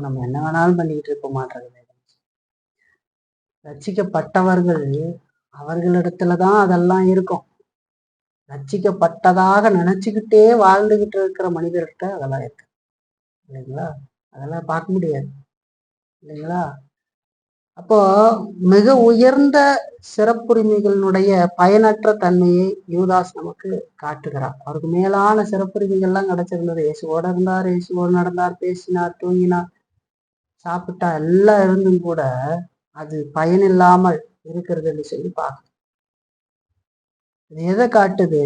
நம்ம என்ன வேணாலும் பண்ணிக்கிட்டு இருக்க மாட்டோம். ரட்சிக்கப்பட்டவர்கள் அவர்களிடத்துலதான் அதெல்லாம் இருக்கும். ரட்சிக்கப்பட்டதாக நினைச்சுக்கிட்டே வாழ்ந்துகிட்டு இருக்கிற மனிதர்கிட்ட அதெல்லாம் இருக்கு இல்லைங்களா? அதெல்லாம் பார்க்க முடியாது இல்லைங்களா? அப்போ மிக உயர்ந்த சிறப்புரிமைகளினுடைய பயனற்ற தன்மையை யூதாஸ் நமக்கு காட்டுகிறார். அவருக்கு மேலான சிறப்புரிமைகள்லாம் கிடைச்சிருந்தது. இயேசுவோட இருந்தார், இயேசுவோடு நடந்தார், பேசினார், தூங்கினார், சாப்பிட்டா எல்லாம் இருந்தும் கூட அது பயனில்லாமல் இருக்கிறதுன்னு சொல்லி பார்க்கணும். இது எதை காட்டுது?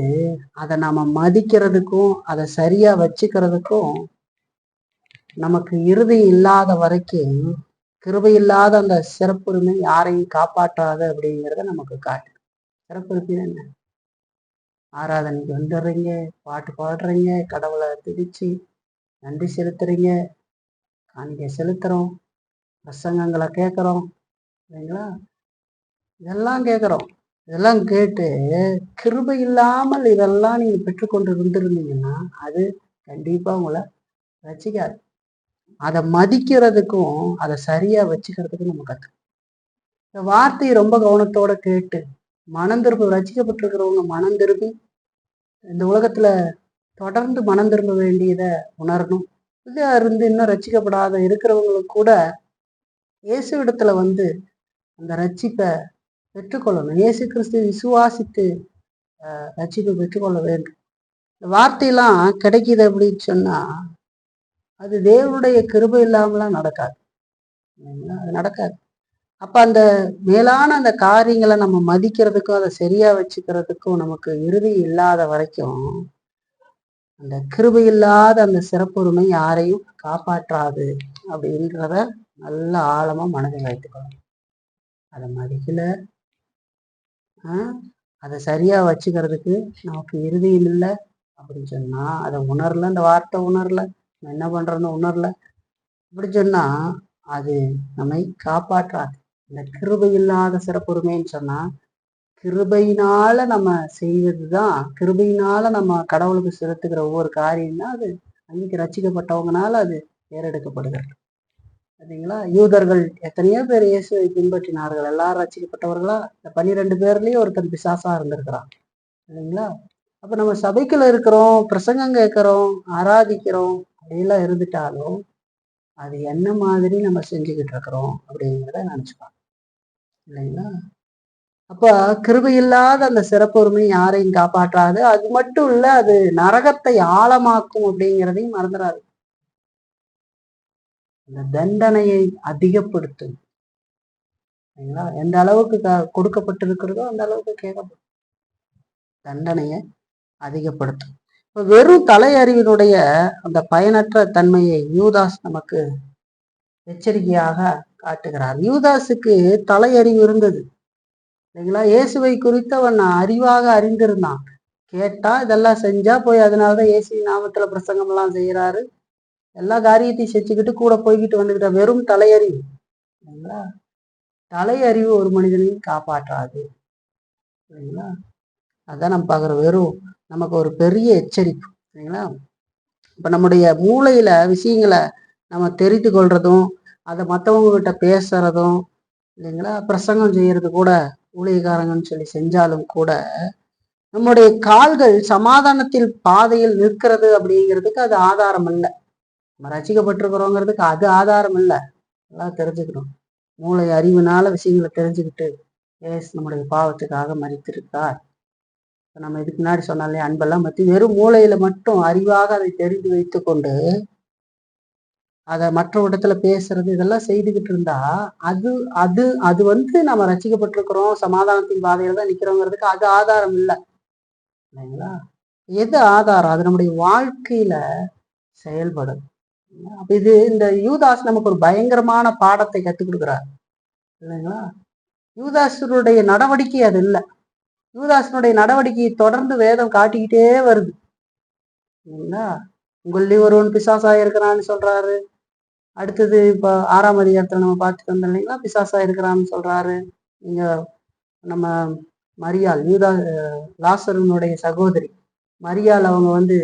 அதை நாம மதிக்கிறதுக்கும் அதை சரியா வச்சுக்கிறதுக்கும் நமக்கு இறுதி இல்லாத வரைக்கும் கிருபை இல்லாத அந்த சிறப்புரிமை யாரையும் காப்பாற்றாது அப்படிங்கிறத நமக்கு காட்டு. சிறப்புரிமை என்ன? ஆராதனைக்கு வந்துடுறீங்க, பாட்டு பாடுறீங்க, கடவுளை துதிச்சு நன்றி செலுத்துறீங்க, காணிக்கை செலுத்துறோம், பிரசங்கங்களை கேட்குறோம் இல்லைங்களா? இதெல்லாம் கேட்குறோம். இதெல்லாம் கேட்டு கிருபை இல்லாமல் இதெல்லாம் நீங்க பெற்றுக்கொண்டு இருந்திருந்தீங்கன்னா அது கண்டிப்பா உங்களை ரசிக்காது. அதை மதிக்கிறதுக்கும் அதை சரியா வச்சுக்கிறதுக்கும் நம்ம கற்று இந்த வார்த்தையை ரொம்ப கவனத்தோட கேட்டு மனம் திரும்ப ரட்சிக்கப்பட்டிருக்கிறவங்க மனம் திரும்பி இந்த உலகத்துல தொடர்ந்து மனம் திரும்ப வேண்டியதை உணரணும். இதா இருந்து இன்னும் ரட்சிக்கப்படாத இருக்கிறவங்களுக்கு கூட இயேசுவிடத்துல வந்து அந்த ரட்சிப்பை பெற்றுக்கொள்ளணும். இயேசு கிறிஸ்து விசுவாசித்து ரட்சிப்பை பெற்றுக்கொள்ள வேண்டும். இந்த வார்த்தையெல்லாம் கிடைக்குது அப்படின்னு சொன்னா அது தேவனுடைய கிருபை இல்லாமலாம் நடக்காது. அது நடக்காது. அப்ப அந்த மேலான அந்த காரியங்களை நம்ம மதிக்கிறதுக்கும் அதை சரியா வச்சுக்கிறதுக்கும் நமக்கு இறுதி இல்லாத வரைக்கும் அந்த கிருபை இல்லாத அந்த சிறப்புரிமை யாரையும் காப்பாற்றாது அப்படின்றத நல்ல ஆழமா மனதில் வைத்துக்கணும். அதை மதிக்கல, அதை சரியா வச்சுக்கிறதுக்கு நமக்கு இறுதியில் இல்லை அப்படின்னு சொன்னா அதை உணரல, அந்த வார்த்தை உணரல, என்ன பண்றோன்னு உணரல அப்படி சொன்னா அது நம்மை காப்பாற்றாது. இந்த கிருபை இல்லாத சிறப்புரிமைன்னு சொன்னா கிருபையினால நம்ம செய்வதுதான், கிருபையினால நம்ம கடவுளுக்கு செலுத்துகிற ஒவ்வொரு காரியம் தான் அது அன்னைக்கு ரட்சிக்கப்பட்டவங்கனால அது ஏறெடுக்கப்படுகிறது. சரிங்களா? யூதர்கள் எத்தனையோ பேர் இயேசுவை பின்பற்றினார்கள். எல்லாரும் ரட்சிக்கப்பட்டவர்களா? இந்த 12 பேர்லயும் ஒருத்தன் பிசாசா இருந்திருக்கிறான். இல்லைங்களா? அப்ப நம்ம சபைக்குள்ள இருக்கிறோம், பிரசங்கம் கேட்கிறோம், ஆராதிக்கிறோம், அப்படியெல்லாம் இருந்துட்டாலும் அது என்ன மாதிரி நம்ம செஞ்சுக்கிட்டு இருக்கிறோம் அப்படிங்கிறத நினைச்சுப்பாங்க. இல்லைங்களா? அப்ப கிருபை இல்லாத அந்த சிறப்புரிமை யாரையும் காப்பாற்றாது. அது மட்டும் இல்ல, அது நரகத்தை ஆழமாக்கும் அப்படிங்கிறதையும் மறந்துடாது. அந்த தண்டனையை அதிகப்படுத்தும். சரிங்களா? எந்த அளவுக்கு கொடுக்கப்பட்டிருக்கிறதோ அந்த அளவுக்கு கேட்கப்படும். தண்டனையை அதிகப்படுத்தும். இப்ப வெறும் தலையறிவினுடைய அந்த பயனற்ற தன்மையை யூதாஸ் நமக்கு எச்சரிக்கையாக காட்டுகிறார். யூதாஸுக்கு தலையறிவு இருந்தது. சரிங்களா? இயேசுவை குறித்து அவன் அறிவாக அறிந்திருந்தான். கேட்டா இதெல்லாம் செஞ்சா போய் அதனாலதான் இயேசு நாமத்துல பிரசங்கம் எல்லாம் செய்யறாரு, எல்லா காரியத்தையும் செஞ்சுக்கிட்டு கூட போய்கிட்டு வந்துகிட்ட. வெறும் தலையறிவு. சரிங்களா? தலையறிவு ஒரு மனிதனையும் காப்பாற்றாது. சரிங்களா? அதான் நம்ம பார்க்குறோம். வெறும் நமக்கு ஒரு பெரிய எச்சரிப்பு. சரிங்களா? இப்ப நம்முடைய மூளையில விஷயங்களை நம்ம தெரிந்து கொள்றதும், அதை மற்றவங்க கிட்ட பேசுறதும், இல்லைங்களா, பிரசங்கம் செய்யறது கூட ஊழியக்காரங்கன்னு சொல்லி செஞ்சாலும் கூட நம்முடைய கால்கள் சமாதானத்தில் பாதையில் நிற்கிறது அப்படிங்கிறதுக்கு அது ஆதாரம் இல்லை. நம்ம ரசிக்கப்பட்டிருக்கிறோங்கிறதுக்கு அது ஆதாரம் இல்லை. எல்லாம் தெரிஞ்சுக்கணும். மூளை அறிவுனால விஷயங்களை தெரிஞ்சுக்கிட்டு ஏஸ் நம்முடைய பாவத்துக்காக மரித்திருக்கார். நம்ம இதுக்கு முன்னாடி சொன்னாலே அன்பெல்லாம் பத்தி வெறும் மூளையில மட்டும் அறிவாக அதை தெரிந்து வைத்து கொண்டு அதை மற்ற இடத்துல பேசுறது இதெல்லாம் செய்துக்கிட்டு இருந்தா அது அது அது வந்து நம்ம ரசிக்கப்பட்டிருக்கிறோம், சமாதானத்தின் பாதையில தான் நிக்கிறோங்கிறதுக்கு அது ஆதாரம் இல்லை. இல்லைங்களா? எது ஆதாரம்? அது நம்முடைய வாழ்க்கையில செயல்படும். அப்ப இது இந்த யூதாஸ் நமக்கு ஒரு பயங்கரமான பாடத்தை கற்றுக் கொடுக்குறார். இல்லைங்களா? யூதாசனுடைய நடவடிக்கை அது இல்லை. யூதாசனுடைய நடவடிக்கையை தொடர்ந்து வேதம் காட்டிக்கிட்டே வருது. இல்லைங்களா? உங்களில் ஒருவன் பிசாசா இருக்கிறான்னு சொல்றாரு. அடுத்தது இப்போ 6ஆம் அதிகாரத்துல நம்ம பார்த்துட்டு வந்தோம் இல்லைங்களா, பிசாசா இருக்கிறான்னு சொல்றாரு. நீங்க நம்ம மரியாள், லாசருனுடைய சகோதரி மரியாள், அவங்க வந்து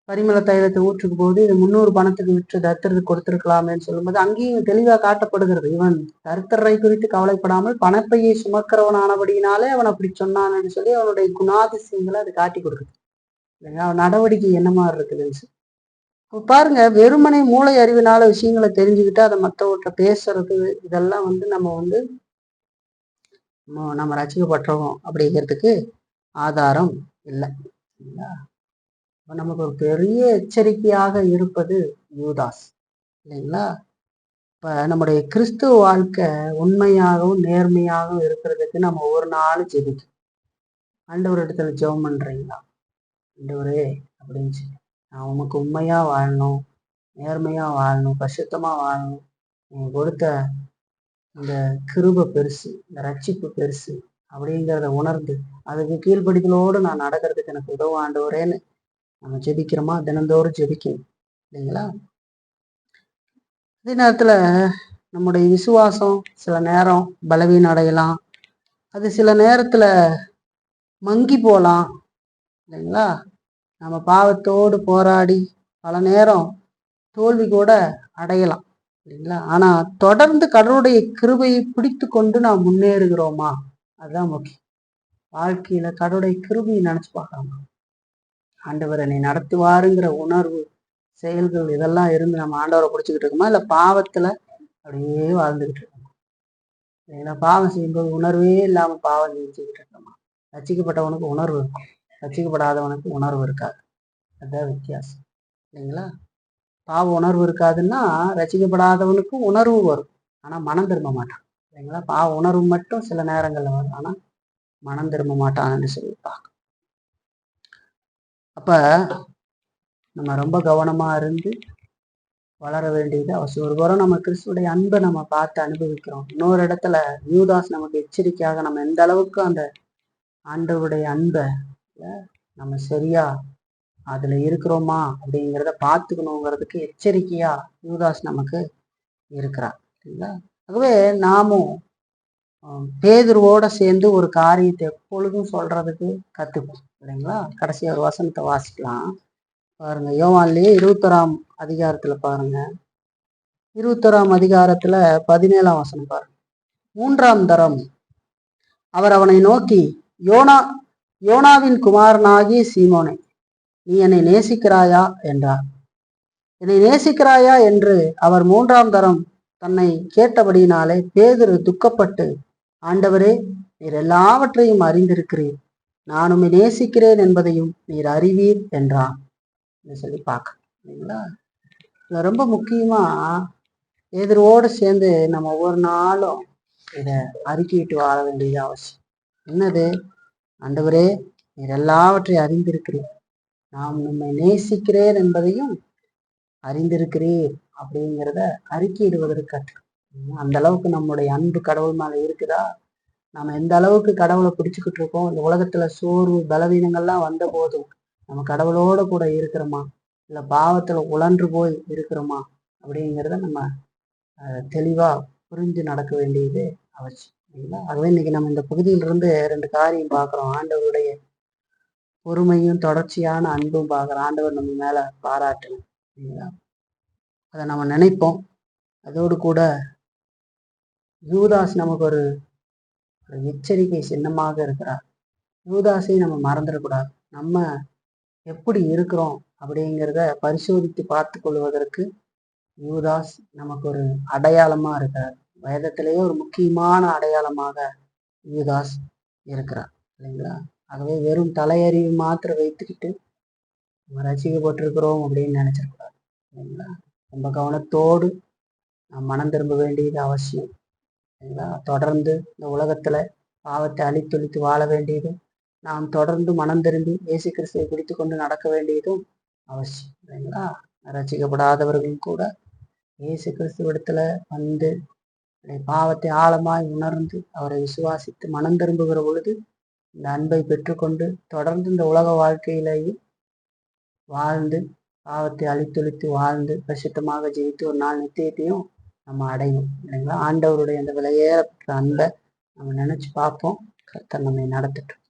பரிமள தைலத்தை ஊற்றுக்கும் போது இது 300 பணத்துக்கு விற்று தரித்திரத்துக்கு கொடுத்திருக்கலாமேன்னு சொல்லும்போது அங்கேயும் தெளிவா காட்டப்படுகிறது. இவன் தரித்திரரை குறித்து கவலைப்படாமல் பணப்பையை சுமக்கிறவனானபடினாலே அவன் அப்படி சொன்னான்னு சொல்லி அவனுடைய குணாதிசயங்களை அது காட்டி கொடுக்குது. இல்லைங்களா? அவன் நடவடிக்கை என்ன மாதிரி இருக்குதுன்னு பாருங்க. வெறுமனை மூளை அறிவினால விஷயங்களை தெரிஞ்சுக்கிட்டு அதை மற்றவற்றை பேசுறது இதெல்லாம் வந்து நம்ம ரசிக்கப்பட்டோம் அப்படிங்கிறதுக்கு ஆதாரம் இல்லை. நமக்கு ஒரு பெரிய எச்சரிக்கையாக இருப்பது யூதாஸ். இல்லைங்களா? இப்ப நம்முடைய கிறிஸ்துவ வாழ்க்கை உண்மையாகவும் நேர்மையாகவும் இருக்கிறதுக்கு நம்ம ஒரு நாள் ஜெபிக்கணும். ஆண்டவர் இடத்துல ஜெபம் பண்றீங்களா? ஆண்டவரே அப்படின்னு சொல்லி நான் உமக்கு உண்மையா வாழணும், நேர்மையா வாழணும், பரிசுத்தமா வாழணும். நீங்க கொடுத்த இந்த கிருபை பெருசு, இந்த ரட்சிப்பு பெருசு அப்படிங்கிறத உணர்ந்து அதுக்கு கீழ்ப்படிதலோடு நான் நடக்கிறதுக்கு எனக்கு உதவும் ஆண்டவரேன்னு நம்ம ஜெபிக்கிறோமா? தினந்தோறும் ஜெபிக்கணும். இல்லைங்களா? அதே நேரத்துல நம்முடைய விசுவாசம் சில நேரம் பலவீனம் அடையலாம். அது சில நேரத்துல மங்கி போகலாம். இல்லைங்களா? நம்ம பாவத்தோடு போராடி பல நேரம் தோல்வி கூட அடையலாம். இல்லைங்களா? ஆனா தொடர்ந்து கடவுளுடைய கிருபையை பிடித்து கொண்டு நாம் முன்னேறுகிறோமா? அதுதான் முக்கியம். வாழ்க்கையில கடவுளுடைய கிருபையை நினைச்சு பார்க்கணும். ஆண்டவர் என்னை நடத்துவாருங்கிற உணர்வு, செயல்கள் இதெல்லாம் இருந்து நம்ம ஆண்டவரை பிடிச்சிக்கிட்டு இருக்கோமா, இல்லை பாவத்துல அப்படியே வாழ்ந்துகிட்டு இருக்கோமா? இல்லைங்களா? பாவம் செய்யும்போது உணர்வே இல்லாம பாவம் செஞ்சுக்கிட்டு இருக்கோமா? ரசிக்கப்பட்டவனுக்கு உணர்வு இருக்கும், ரசிக்கப்படாதவனுக்கு உணர்வு இருக்காது. அதுதான் வித்தியாசம். இல்லைங்களா? பாவ உணர்வு இருக்காதுன்னா ரசிக்கப்படாதவனுக்கும் உணர்வு வரும், ஆனா மனம் திரும்ப மாட்டான். இல்லைங்களா? பாவ உணர்வு மட்டும் சில நேரங்கள்ல வரும், ஆனா மனம் திரும்ப மாட்டான்னு சொல்லியிருப்பாங்க. அப்ப நம்ம ரொம்ப கவனமா இருந்து வளர வேண்டியது அவசியம். ஒரு புறம் நம்ம கிறிஸ்துடைய அன்பை நம்ம பார்த்து அனுபவிக்கிறோம், இன்னொரு இடத்துல யூதாஸ் நமக்கு எச்சரிக்கையாக நம்ம எந்த அளவுக்கு அந்த ஆண்டவருடைய அன்பை நம்ம சரியா அதுல இருக்கிறோமா அப்படிங்கிறத பார்த்துக்கணுங்கிறதுக்கு எச்சரிக்கையா யூதாஸ் நமக்கு இருக்கிறார். சரிங்களா? ஆகவே நாமும் பேதுருவோட சேர்ந்து ஒரு காரியத்தை எப்பொழுதும் சொல்றதுக்கு கத்துப்போம். இல்லைங்களா? கடைசி ஒரு வசனத்தை வாசிக்கலாம் பாருங்க. யோவான்லயே 21ஆம் அதிகாரத்துல பாருங்க, 21ஆம் அதிகாரத்துல 17ஆம் வசனம் பாருங்க. 3ஆம் தரம் அவர் அவனை நோக்கி, யோனாவின் குமாரனாகிய சீமோனே, நீ என்னை நேசிக்கிறாயா என்றார். என்னை நேசிக்கிறாயா என்று அவர் 3ஆம் தரம் தன்னை கேட்டபடியினாலே பேதுரு துக்கப்பட்டு, ஆண்டவரே, நீர் எல்லாவற்றையும் அறிந்திருக்கிறீர், நான் உம்மை நேசிக்கிறேன் என்பதையும் நீர் அறிவீர் என்றான் சொல்லி பார்க்கறீங்களா? ரொம்ப முக்கியமா பேதுருவோடு சேர்ந்து நம்ம ஒவ்வொரு நாளும் இதை அறிக்கையிட்டு வாழ வேண்டியது அவசியம். என்னது? ஆண்டவரே, நீர் எல்லாவற்றையும் அறிந்திருக்கிறீர், நாம் நம்மை நேசிக்கிறேன் என்பதையும் அறிந்திருக்கிறீர் அப்படிங்கிறத அறிக்கையிடுவதற்கு அந்த அளவுக்கு நம்முடைய அன்பு கடவுள் மேல இருக்குதா? நம்ம எந்த அளவுக்கு கடவுளை பிடிச்சுக்கிட்டு இருக்கோம்? இந்த உலகத்துல சோர்வு பலவீனங்கள்லாம் வந்த போதும் நம்ம கடவுளோட கூட இருக்கிறோமா, இல்லை பாவத்துல உழன்று போய் இருக்கிறோமா அப்படிங்கிறத நம்ம தெளிவா புரிஞ்சு நடக்க வேண்டியது அவசியம். இல்லைங்களா? ஆகவே இன்னைக்கு நம்ம இந்த பகுதியிலிருந்து 2 காரியம் பார்க்குறோம். ஆண்டவருடைய பொறுமையும் தொடர்ச்சியான அன்பும் பார்க்குறோம். ஆண்டவர் நம்ம மேல பாராட்டணும். இல்லைங்களா? அதை நம்ம நினைப்போம். அதோடு கூட யூதாஸ் நமக்கு ஒரு எச்சரிக்கை சின்னமாக இருக்கிறார். யூதாஸையும் நம்ம மறந்துடக்கூடாது. நம்ம எப்படி இருக்கிறோம் அப்படிங்கிறத பரிசோதித்து பார்த்து கொள்வதற்கு யூதாஸ் நமக்கு ஒரு அடையாளமா இருக்கிறார். வேதத்திலேயே ஒரு முக்கியமான அடையாளமாக யூதாஸ் இருக்கிறார். இல்லைங்களா? ஆகவே வெறும் தலையறிவு மாத்திரம் வைத்துக்கிட்டு நம்ம ரசிக்கப்பட்டிருக்கிறோம் அப்படின்னு நினைச்சிடக்கூடாது. இல்லைங்களா? ரொம்ப கவனத்தோடு நாம் மனம் திரும்ப வேண்டியது அவசியம். இல்லைங்களா? தொடர்ந்து இந்த உலகத்துல பாவத்தை அழித்தொழித்து வாழ வேண்டியதும், நாம் தொடர்ந்து மனம் திரும்பி இயேசு கிறிஸ்துவை பிடித்து கொண்டு நடக்க வேண்டியதும் அவசியம். இல்லைங்களா? ரசிக்கப்படாதவர்களும் கூட இயேசு கிறிஸ்துவிடத்துல வந்து பாவத்தை ஆழமாய் உணர்ந்து அவரை விசுவாசித்து மனம் திரும்புகிற பொழுது இந்த அன்பை பெற்றுக்கொண்டு தொடர்ந்து இந்த உலக வாழ்க்கையிலேயும் வாழ்ந்து பாவத்தை அழித்தொழித்து வாழ்ந்து பரிசுத்தமாக ஜெயித்து ஒரு நாள் நித்தியத்தையும் நம்ம அடையணும். இல்லைங்களா? ஆண்டவருடைய அந்த விலையேற அன்பை நம்ம நினைச்சு பார்ப்போம். கர்த்தர் நம்மை நடத்தட்டும்.